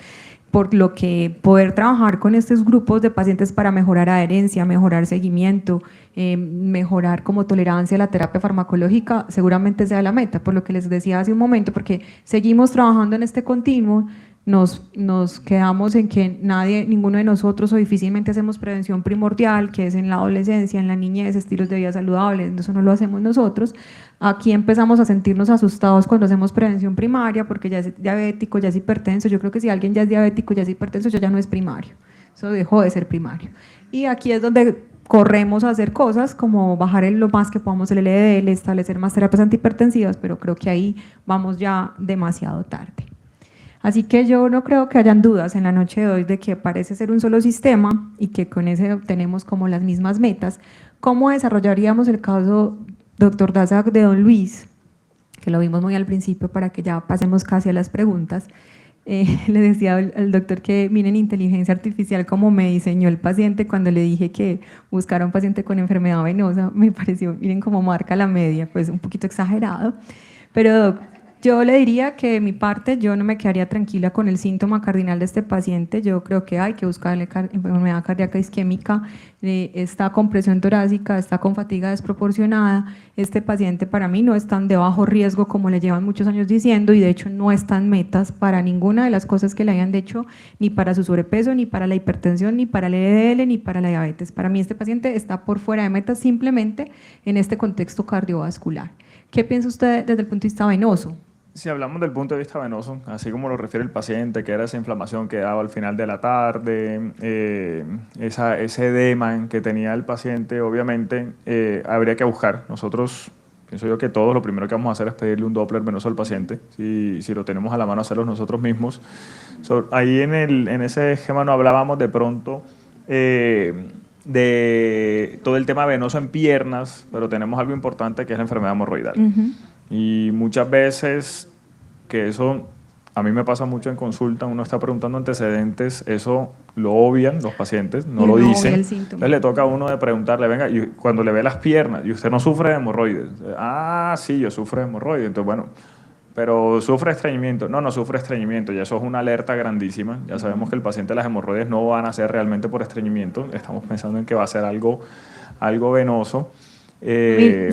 Por lo que poder trabajar con estos grupos de pacientes para mejorar adherencia, mejorar seguimiento, mejorar como tolerancia a la terapia farmacológica, seguramente sea la meta, por lo que les decía hace un momento, porque seguimos trabajando en este continuo, nos quedamos en que ninguno de nosotros o difícilmente hacemos prevención primordial, que es en la adolescencia, en la niñez, estilos de vida saludables, eso no lo hacemos nosotros. Aquí empezamos a sentirnos asustados cuando hacemos prevención primaria, porque ya es diabético, ya es hipertenso. Yo creo que si alguien ya es diabético, ya es hipertenso, ya no es primario, eso dejó de ser primario. Y aquí es donde corremos a hacer cosas como bajar lo más que podamos el LDL, establecer más terapias antihipertensivas, pero creo que ahí vamos ya demasiado tarde. Así que yo no creo que hayan dudas en la noche de hoy de que parece ser un solo sistema y que con ese obtenemos como las mismas metas. ¿Cómo desarrollaríamos el caso, doctor Daza, de don Luis? Que lo vimos muy al principio para que ya pasemos casi a las preguntas. Le decía al doctor que miren inteligencia artificial como me diseñó el paciente cuando le dije que buscara un paciente con enfermedad venosa. Me pareció, miren cómo marca la media, pues un poquito exagerado. Pero yo le diría que de mi parte yo no me quedaría tranquila con el síntoma cardinal de este paciente. Yo creo que hay que buscarle enfermedad cardíaca isquémica, está con presión torácica, está con fatiga desproporcionada. Este paciente para mí no es tan de bajo riesgo como le llevan muchos años diciendo y de hecho no está en metas para ninguna de las cosas que le hayan hecho, ni para su sobrepeso, ni para la hipertensión, ni para el LDL, ni para la diabetes. Para mí este paciente está por fuera de metas simplemente en este contexto cardiovascular. ¿Qué piensa usted desde el punto de vista venoso? Si hablamos del punto de vista venoso, así como lo refiere el paciente, que era esa inflamación que daba al final de la tarde, ese edema que tenía el paciente, obviamente habría que buscar. Nosotros, pienso yo que todos lo primero que vamos a hacer es pedirle un Doppler venoso al paciente. Si lo tenemos a la mano, hacerlo nosotros mismos. Ahí en ese esquema no hablábamos de pronto de todo el tema venoso en piernas, pero tenemos algo importante que es la enfermedad hemorroidal. Y muchas veces, que eso a mí me pasa mucho en consulta, uno está preguntando antecedentes, eso lo obvian los pacientes, no lo dicen. Entonces le toca a uno de preguntarle, venga, y cuando le ve las piernas, ¿y usted no sufre de hemorroides? Ah, sí, yo sufro de hemorroides. Entonces, bueno, pero ¿sufre estreñimiento? No, no sufre estreñimiento, y eso es una alerta grandísima. Ya sabemos que el paciente las hemorroides no van a ser realmente por estreñimiento, estamos pensando en que va a ser algo venoso.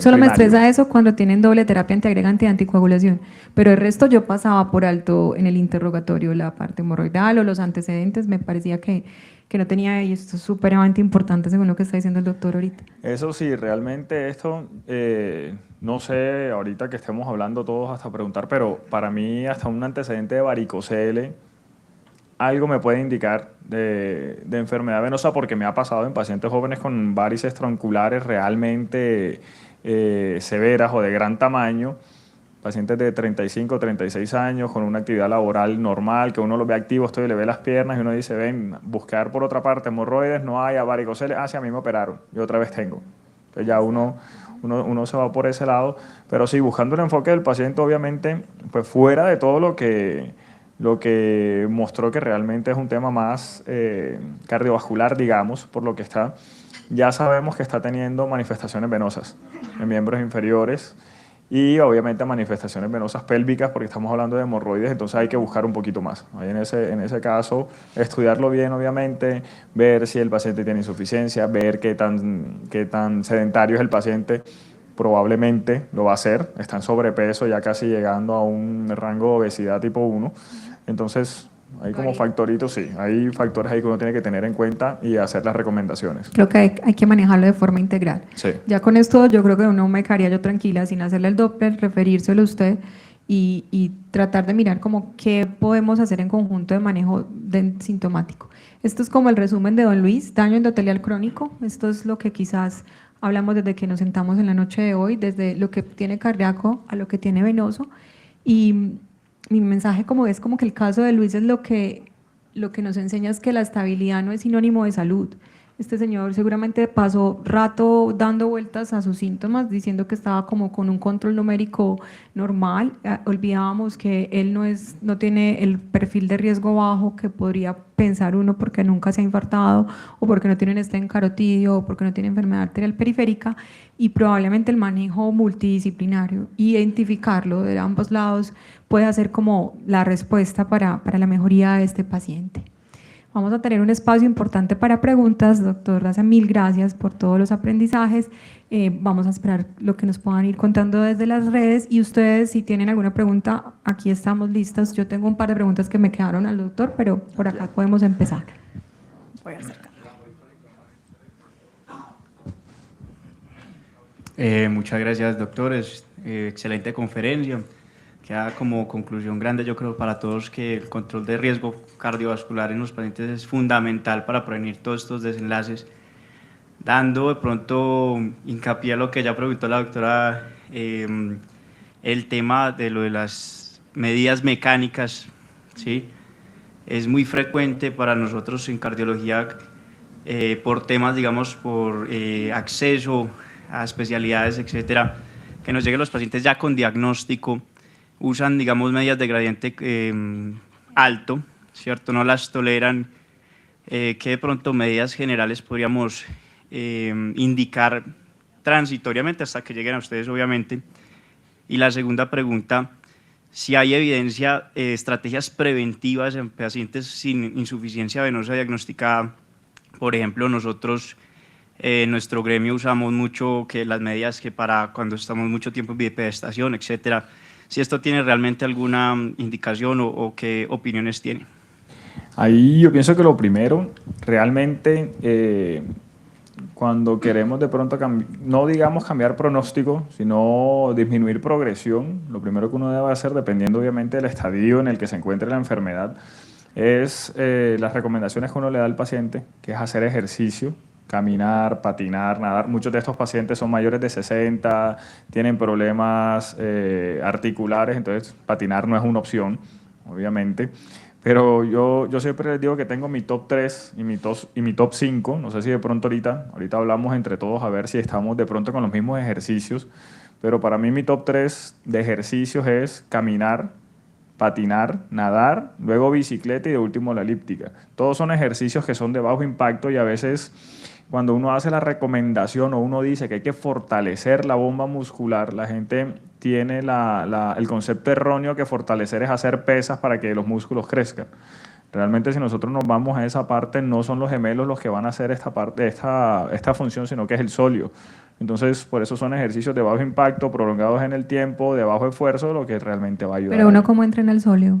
Solo me estresa eso cuando tienen doble terapia antiagregante y anticoagulación, pero el resto yo pasaba por alto en el interrogatorio la parte hemorroidal o los antecedentes, me parecía que no tenía, y esto es supremamente importante según lo que está diciendo el doctor ahorita. Eso sí, realmente esto, no sé, ahorita que estemos hablando todos hasta preguntar, pero para mí hasta un antecedente de varicocele, algo me puede indicar de enfermedad venosa, porque me ha pasado en pacientes jóvenes con varices tronculares realmente severas o de gran tamaño, pacientes de 35, 36 años con una actividad laboral normal, que uno lo ve activo, esto y le ve las piernas y uno dice, ven, buscar por otra parte hemorroides, no hay, varicocele, sí, a mí me operaron, yo otra vez tengo. Entonces ya uno se va por ese lado, pero sí, buscando el enfoque del paciente, obviamente, pues fuera de todo lo que mostró que realmente es un tema más cardiovascular, digamos, por lo que está, ya sabemos que está teniendo manifestaciones venosas en miembros inferiores y obviamente manifestaciones venosas pélvicas, porque estamos hablando de hemorroides, entonces hay que buscar un poquito más. Ahí en ese caso, estudiarlo bien, obviamente, ver si el paciente tiene insuficiencia, ver qué tan sedentario es el paciente. Probablemente lo va a hacer, está en sobrepeso, ya casi llegando a un rango de obesidad tipo 1. Entonces, hay como factoritos, sí, hay factores ahí que uno tiene que tener en cuenta y hacer las recomendaciones. Creo que hay que manejarlo de forma integral. Sí. Ya con esto yo creo que uno me quedaría yo tranquila sin hacerle el Doppler, referírselo a usted y tratar de mirar como qué podemos hacer en conjunto de manejo sintomático. Esto es como el resumen de don Luis, daño endotelial crónico. Esto es lo que quizás hablamos desde que nos sentamos en la noche de hoy, desde lo que tiene cardíaco a lo que tiene venoso. Y mi mensaje es como que el caso de Luis es lo que nos enseña es que la estabilidad no es sinónimo de salud. Este señor seguramente pasó rato dando vueltas a sus síntomas, diciendo que estaba como con un control numérico normal. Olvidábamos que él no tiene el perfil de riesgo bajo que podría pensar uno porque nunca se ha infartado o porque no tiene un estén carotidio o porque no tiene enfermedad arterial periférica, y probablemente el manejo multidisciplinario, identificarlo de ambos lados, puede ser como la respuesta para la mejoría de este paciente. Vamos a tener un espacio importante para preguntas. Doctor Daza, mil gracias por todos los aprendizajes. Vamos a esperar lo que nos puedan ir contando desde las redes, y ustedes, si tienen alguna pregunta, aquí estamos listos. Yo tengo un par de preguntas que me quedaron al doctor, pero por acá podemos empezar. Voy a acercar. Muchas gracias, doctores. Excelente conferencia. Queda como conclusión grande, yo creo, para todos, que el control de riesgo cardiovascular en los pacientes es fundamental para prevenir todos estos desenlaces. Dando de pronto hincapié a lo que ya preguntó la doctora, el tema de lo de las medidas mecánicas, ¿sí? Es muy frecuente para nosotros en cardiología por temas, digamos, por acceso a especialidades, etcétera, que nos lleguen los pacientes ya con diagnóstico, usan, digamos, medidas de gradiente alto, ¿cierto? No las toleran. ¿Qué de pronto medidas generales podríamos indicar transitoriamente hasta que lleguen a ustedes, obviamente? Y la segunda pregunta, si hay evidencia, estrategias preventivas en pacientes sin insuficiencia venosa diagnosticada. Por ejemplo, nosotros en nuestro gremio usamos mucho las medidas que para cuando estamos mucho tiempo en bipedestación, etcétera. Si esto tiene realmente alguna indicación o qué opiniones tiene. Ahí yo pienso que lo primero, realmente cuando queremos de pronto, no digamos cambiar pronóstico, sino disminuir progresión, lo primero que uno debe hacer, dependiendo obviamente del estadio en el que se encuentre la enfermedad, es las recomendaciones que uno le da al paciente, que es hacer ejercicio, caminar, patinar, nadar. Muchos de estos pacientes son mayores de 60, tienen problemas articulares, entonces patinar no es una opción, obviamente. Pero yo siempre les digo que tengo mi top 3 y mi top 5. No sé si de pronto ahorita hablamos entre todos a ver si estamos de pronto con los mismos ejercicios. Pero para mí mi top 3 de ejercicios es caminar, patinar, nadar, luego bicicleta y de último la elíptica. Todos son ejercicios que son de bajo impacto y a veces cuando uno hace la recomendación o uno dice que hay que fortalecer la bomba muscular, la gente tiene el concepto erróneo que fortalecer es hacer pesas para que los músculos crezcan. Realmente si nosotros nos vamos a esa parte, no son los gemelos los que van a hacer esta función, sino que es el sóleo. Entonces, por eso son ejercicios de bajo impacto, prolongados en el tiempo, de bajo esfuerzo, lo que realmente va a ayudar. Pero uno, ¿cómo entrena el sóleo?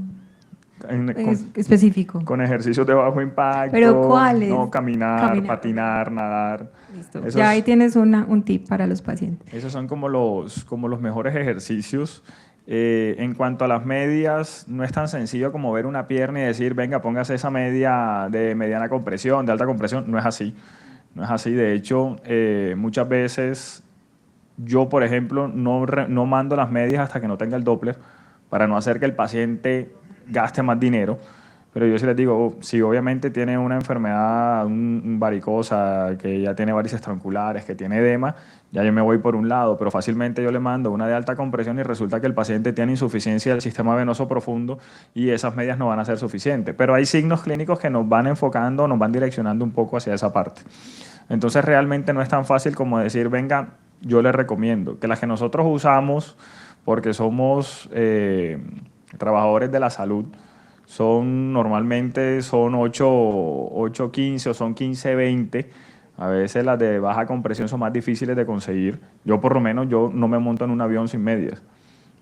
Específico. Con ejercicios de bajo impacto. ¿Pero cuáles? No, caminar, patinar, nadar. Listo. Ya ahí tienes un tip para los pacientes. Esos son como los mejores ejercicios. En cuanto a las medias, no es tan sencillo como ver una pierna y decir, venga, póngase esa media de mediana compresión, de alta compresión. No es así. No es así. De hecho, muchas veces yo, por ejemplo, no mando las medias hasta que no tenga el Doppler para no hacer que el paciente gaste más dinero. Pero yo sí les digo, si obviamente tiene una enfermedad, un varicosa, que ya tiene varices tronculares, que tiene edema, ya yo me voy por un lado, pero fácilmente yo le mando una de alta compresión y resulta que el paciente tiene insuficiencia del sistema venoso profundo y esas medias no van a ser suficientes. Pero hay signos clínicos que nos van enfocando, nos van direccionando un poco hacia esa parte. Entonces realmente no es tan fácil como decir, venga, yo le recomiendo que las que nosotros usamos, porque somos trabajadores de la salud, normalmente son 8-15 o son 15-20. A veces las de baja compresión son más difíciles de conseguir. Yo por lo menos yo no me monto en un avión sin medias.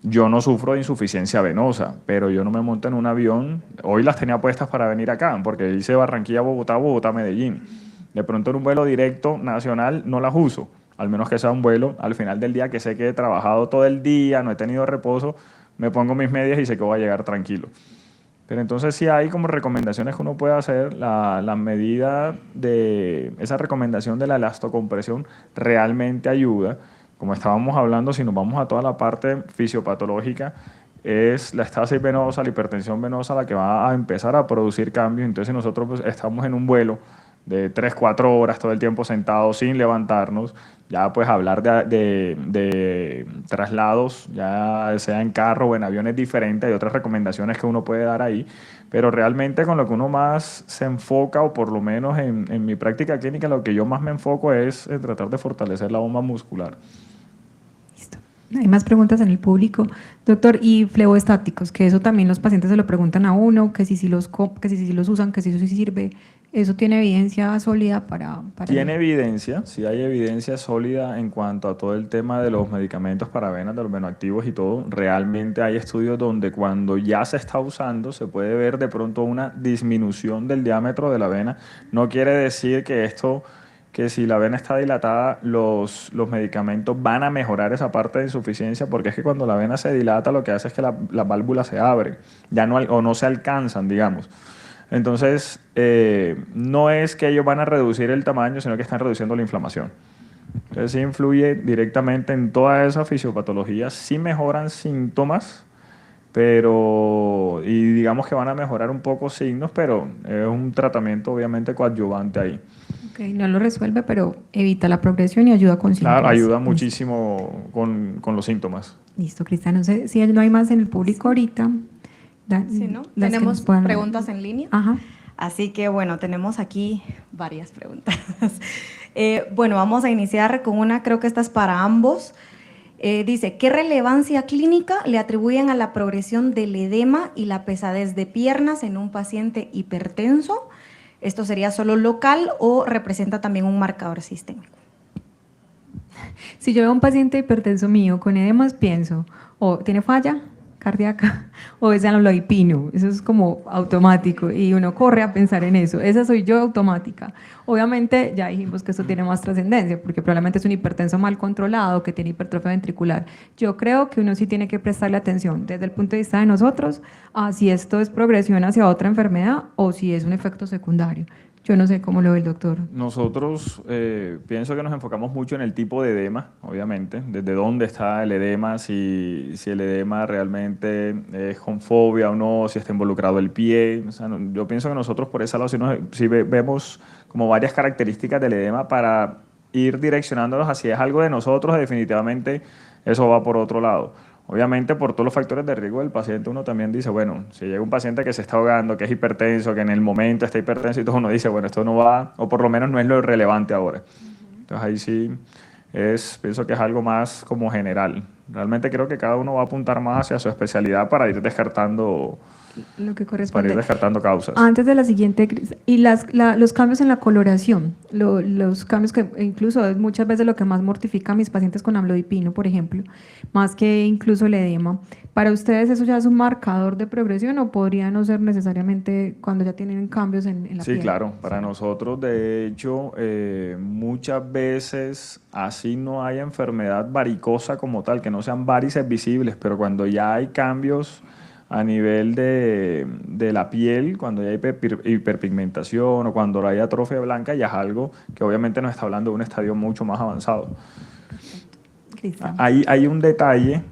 Yo no sufro de insuficiencia venosa, pero yo no me monto en un avión. Hoy las tenía puestas para venir acá, porque hice Barranquilla, Bogotá, Bogotá, Medellín. De pronto en un vuelo directo nacional no las uso, al menos que sea un vuelo al final del día que sé que he trabajado todo el día, no he tenido reposo, me pongo mis medias y sé que voy a llegar tranquilo. Pero entonces sí hay como recomendaciones que uno puede hacer. La medida de esa recomendación de la elastocompresión realmente ayuda. Como estábamos hablando, si nos vamos a toda la parte fisiopatológica, es la estasis venosa, la hipertensión venosa la que va a empezar a producir cambios. Entonces nosotros pues, estamos en un vuelo de 3-4 horas todo el tiempo sentados sin levantarnos, ya pues hablar de traslados, ya sea en carro o en avión es diferente, hay otras recomendaciones que uno puede dar ahí, pero realmente con lo que uno más se enfoca, o por lo menos en mi práctica clínica, lo que yo más me enfoco es en tratar de fortalecer la bomba muscular. Listo. Hay más preguntas en el público. Doctor, y fleboestáticos, que eso también los pacientes se lo preguntan a uno, que si los usan, que si eso sí sirve. ¿Eso tiene evidencia sólida para Tiene evidencia, sí hay evidencia sólida en cuanto a todo el tema de los medicamentos para venas, de los venoactivos y todo. Realmente hay estudios donde cuando ya se está usando se puede ver de pronto una disminución del diámetro de la vena. No quiere decir que si la vena está dilatada, los medicamentos van a mejorar esa parte de insuficiencia, porque es que cuando la vena se dilata lo que hace es que las válvulas se abren, ya no se alcanzan, digamos. Entonces, no es que ellos van a reducir el tamaño, sino que están reduciendo la inflamación. Entonces, sí influye directamente en toda esa fisiopatología. Sí mejoran síntomas, y digamos que van a mejorar un poco signos, pero es un tratamiento obviamente coadyuvante ahí. Okay, no lo resuelve, pero evita la progresión y ayuda con síntomas. Claro, ayuda muchísimo con los síntomas. Listo, Cristian. No sé si no hay más en el público ahorita. Sí, ¿no? Tenemos preguntas en línea. Ajá. Así que, bueno, tenemos aquí varias preguntas. Bueno, vamos a iniciar con una, creo que esta es para ambos. Dice, ¿qué relevancia clínica le atribuyen a la progresión del edema y la pesadez de piernas en un paciente hipertenso? ¿Esto sería solo local o representa también un marcador sistémico? Si yo veo a un paciente hipertenso mío con edemas, pienso, o tiene falla cardíaca o es amlodipino. Eso es como automático y uno corre a pensar en eso. Esa soy yo automática. Obviamente ya dijimos que esto tiene más trascendencia porque probablemente es un hipertenso mal controlado que tiene hipertrofia ventricular. Yo creo que uno sí tiene que prestarle atención desde el punto de vista de nosotros a si esto es progresión hacia otra enfermedad o si es un efecto secundario. Yo no sé cómo lo ve el doctor. Nosotros pienso que nos enfocamos mucho en el tipo de edema, obviamente, desde dónde está el edema, si el edema realmente es con fobia o no, si está involucrado el pie. O sea, yo pienso que nosotros por ese lado sí vemos como varias características del edema para ir direccionándolos hacia es algo de nosotros, definitivamente eso va por otro lado. Obviamente, por todos los factores de riesgo del paciente, uno también dice, bueno, si llega un paciente que se está ahogando, que es hipertenso, que en el momento está hipertenso, y todo uno dice, bueno, esto no va, o por lo menos no es lo relevante ahora. Entonces ahí sí pienso que es algo más como general. Realmente creo que cada uno va a apuntar más hacia su especialidad para ir descartando Lo que corresponde. Causas. Antes de la siguiente, y los cambios en la coloración, los cambios que incluso es muchas veces lo que más mortifica a mis pacientes con amlodipino, por ejemplo, más que incluso el edema. ¿Para ustedes eso ya es un marcador de progresión o podría no ser necesariamente cuando ya tienen cambios en la piel? Sí, claro. Para nosotros, de hecho, muchas veces así no hay enfermedad varicosa como tal, que no sean varices visibles, pero cuando ya hay cambios a nivel de la piel, cuando ya hay hiperpigmentación o cuando hay atrofia blanca, ya es algo que obviamente nos está hablando de un estadio mucho más avanzado. Cristian. Hay un detalle,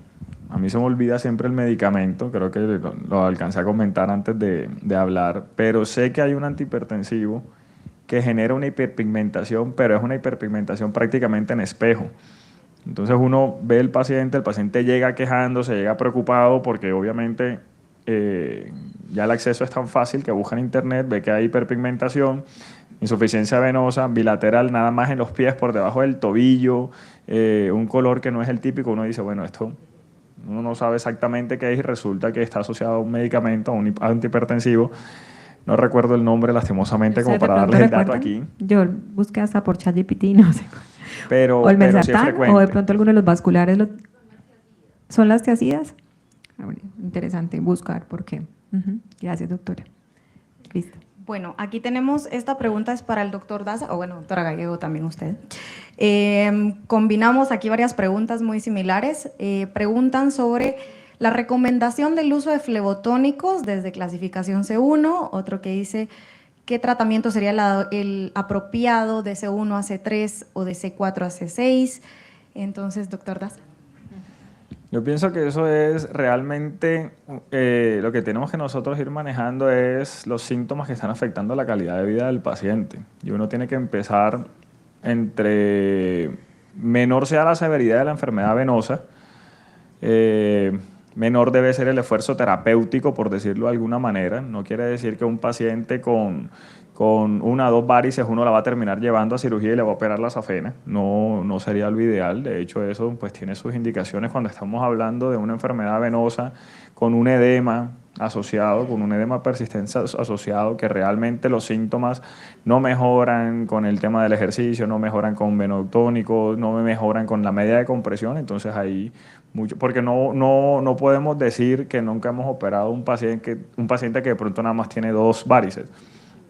a mí se me olvida siempre el medicamento, creo que lo alcancé a comentar antes de hablar, pero sé que hay un antihipertensivo que genera una hiperpigmentación, pero es una hiperpigmentación prácticamente en espejo. Entonces uno ve el paciente llega quejándose, llega preocupado porque obviamente ya el acceso es tan fácil que busca en internet, ve que hay hiperpigmentación, insuficiencia venosa, bilateral nada más en los pies por debajo del tobillo, un color que no es el típico, uno dice, bueno, esto uno no sabe exactamente qué es y resulta que está asociado a un medicamento, a un antihipertensivo. No recuerdo el nombre lastimosamente como para darles el dato aquí. Yo busqué hasta por ChatGPT, no sé. Pero o el sí es Mersatán, frecuente. o de pronto alguno de los vasculares. ¿Son las tiacidas? Bueno, interesante buscar por qué. Gracias, doctora. Listo. Bueno, aquí tenemos, esta pregunta es para el doctor Daza, o bueno, doctora Gallego también usted. Combinamos aquí varias preguntas muy similares. Preguntan sobre la recomendación del uso de flebotónicos desde clasificación C1, otro que dice qué tratamiento sería el apropiado de C1 a C3 o de C4 a C6. Entonces, doctor Daza. Yo pienso que eso es realmente lo que tenemos que nosotros ir manejando es los síntomas que están afectando la calidad de vida del paciente. Y uno tiene que empezar entre menor sea la severidad de la enfermedad venosa, menor debe ser el esfuerzo terapéutico, por decirlo de alguna manera. No quiere decir que un paciente con una o dos varices uno la va a terminar llevando a cirugía y le va a operar la safena. No sería lo ideal. De hecho, eso pues tiene sus indicaciones cuando estamos hablando de una enfermedad venosa con un edema asociado, con un edema persistente asociado, que realmente los síntomas no mejoran con el tema del ejercicio, no mejoran con venotónicos, no mejoran con la media de compresión. Entonces ahí mucho, porque no podemos decir que nunca hemos operado un paciente que de pronto nada más tiene dos varices.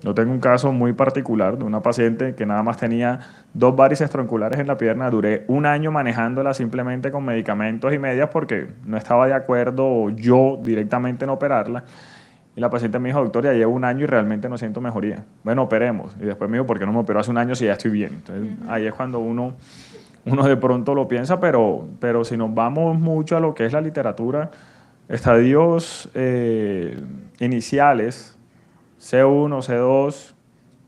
Yo tengo un caso muy particular de una paciente que nada más tenía 2 varices tronculares en la pierna. Duré 1 año manejándola simplemente con medicamentos y medias porque no estaba de acuerdo yo directamente en operarla. Y la paciente me dijo, doctor, ya llevo 1 año y realmente no siento mejoría. Bueno, operemos. Y después me dijo, ¿por qué no me operó hace 1 año si ya estoy bien? Entonces ahí es cuando uno de pronto lo piensa, pero si nos vamos mucho a lo que es la literatura, estadios iniciales, C1, C2,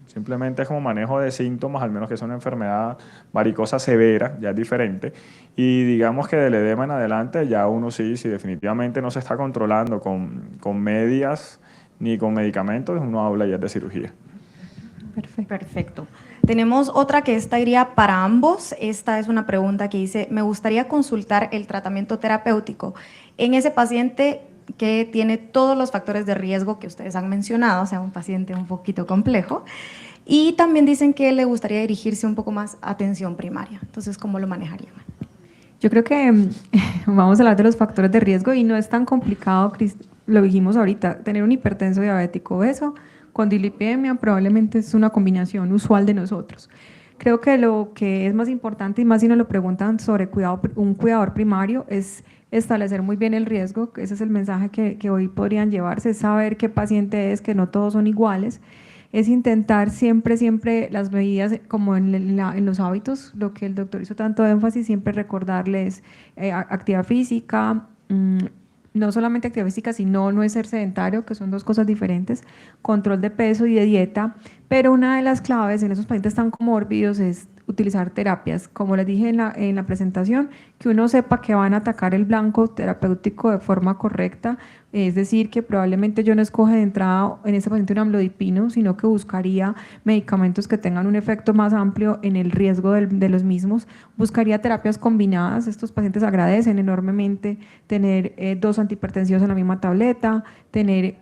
simplemente es como manejo de síntomas, al menos que sea una enfermedad varicosa severa, ya es diferente. Y digamos que del edema en adelante ya uno sí, si definitivamente no se está controlando con medias ni con medicamentos, uno habla ya de cirugía. Perfecto. Tenemos otra que esta iría para ambos. Esta es una pregunta que dice, me gustaría consultar el tratamiento terapéutico en ese paciente que tiene todos los factores de riesgo que ustedes han mencionado, o sea, un paciente un poquito complejo, y también dicen que le gustaría dirigirse un poco más a atención primaria. Entonces, ¿cómo lo manejarían? Yo creo que vamos a hablar de los factores de riesgo y no es tan complicado, lo dijimos ahorita, tener un hipertenso diabético obeso con dislipidemia probablemente es una combinación usual de nosotros. Creo que lo que es más importante, y más si nos lo preguntan sobre un cuidador primario, es establecer muy bien el riesgo, que ese es el mensaje que hoy podrían llevarse, es saber qué paciente es, que no todos son iguales, es intentar siempre las medidas como en los hábitos, lo que el doctor hizo tanto énfasis, siempre recordarles actividad física, no solamente actividad física, sino no es ser sedentario, que son dos cosas diferentes, control de peso y de dieta, pero una de las claves en esos pacientes tan comórbidos es utilizar terapias, como les dije en la presentación, que uno sepa que van a atacar el blanco terapéutico de forma correcta, es decir, que probablemente yo no escoge de entrada en ese paciente un amlodipino, sino que buscaría medicamentos que tengan un efecto más amplio en el riesgo de los mismos, buscaría terapias combinadas, estos pacientes agradecen enormemente tener dos antihipertensivos en la misma tableta, tener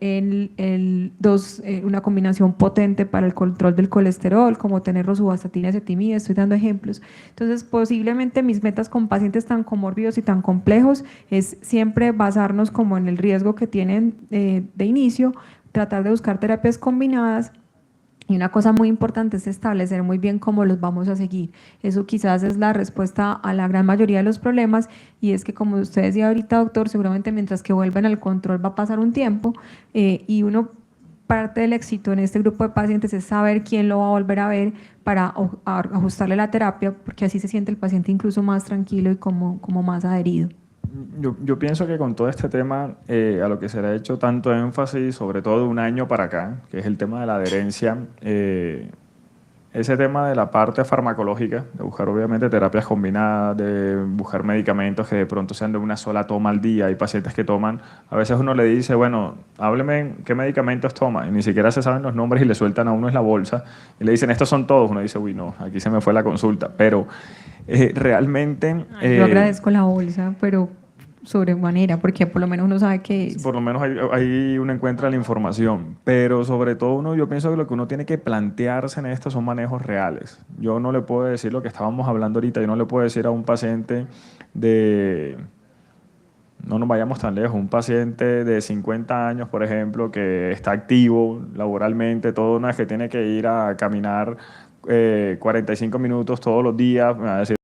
una combinación potente para el control del colesterol, como tener rosuvastatina y ezetimibe, estoy dando ejemplos. Entonces, posiblemente mis metas con pacientes tan comórbidos y tan complejos es siempre basarnos como en el riesgo que tienen de inicio, tratar de buscar terapias combinadas. Y una cosa muy importante es establecer muy bien cómo los vamos a seguir. Eso quizás es la respuesta a la gran mayoría de los problemas y es que como usted decía ahorita, doctor, seguramente mientras que vuelvan al control va a pasar un tiempo y uno parte del éxito en este grupo de pacientes es saber quién lo va a volver a ver para ajustarle la terapia porque así se siente el paciente incluso más tranquilo y como más adherido. Yo pienso que con todo este tema, a lo que se le ha hecho tanto énfasis, sobre todo de un año para acá, que es el tema de la adherencia, ese tema de la parte farmacológica, de buscar obviamente terapias combinadas, de buscar medicamentos que de pronto sean de una sola toma al día. Hay pacientes que toman, a veces uno le dice, bueno, hábleme qué medicamentos toma, y ni siquiera se saben los nombres y le sueltan a uno en la bolsa y le dicen, estos son todos. Uno dice, uy, no, aquí se me fue la consulta, pero realmente… Yo agradezco la bolsa, pero sobremanera, porque por lo menos uno sabe que es. Por lo menos ahí uno encuentra la información, pero sobre todo yo pienso que lo que uno tiene que plantearse en esto son manejos reales. Yo no le puedo decir lo que estábamos hablando ahorita, yo no le puedo decir a un paciente no nos vayamos tan lejos, un paciente de 50 años, por ejemplo, que está activo laboralmente, todo, no es que tiene que ir a caminar 45 minutos todos los días, me va a decir,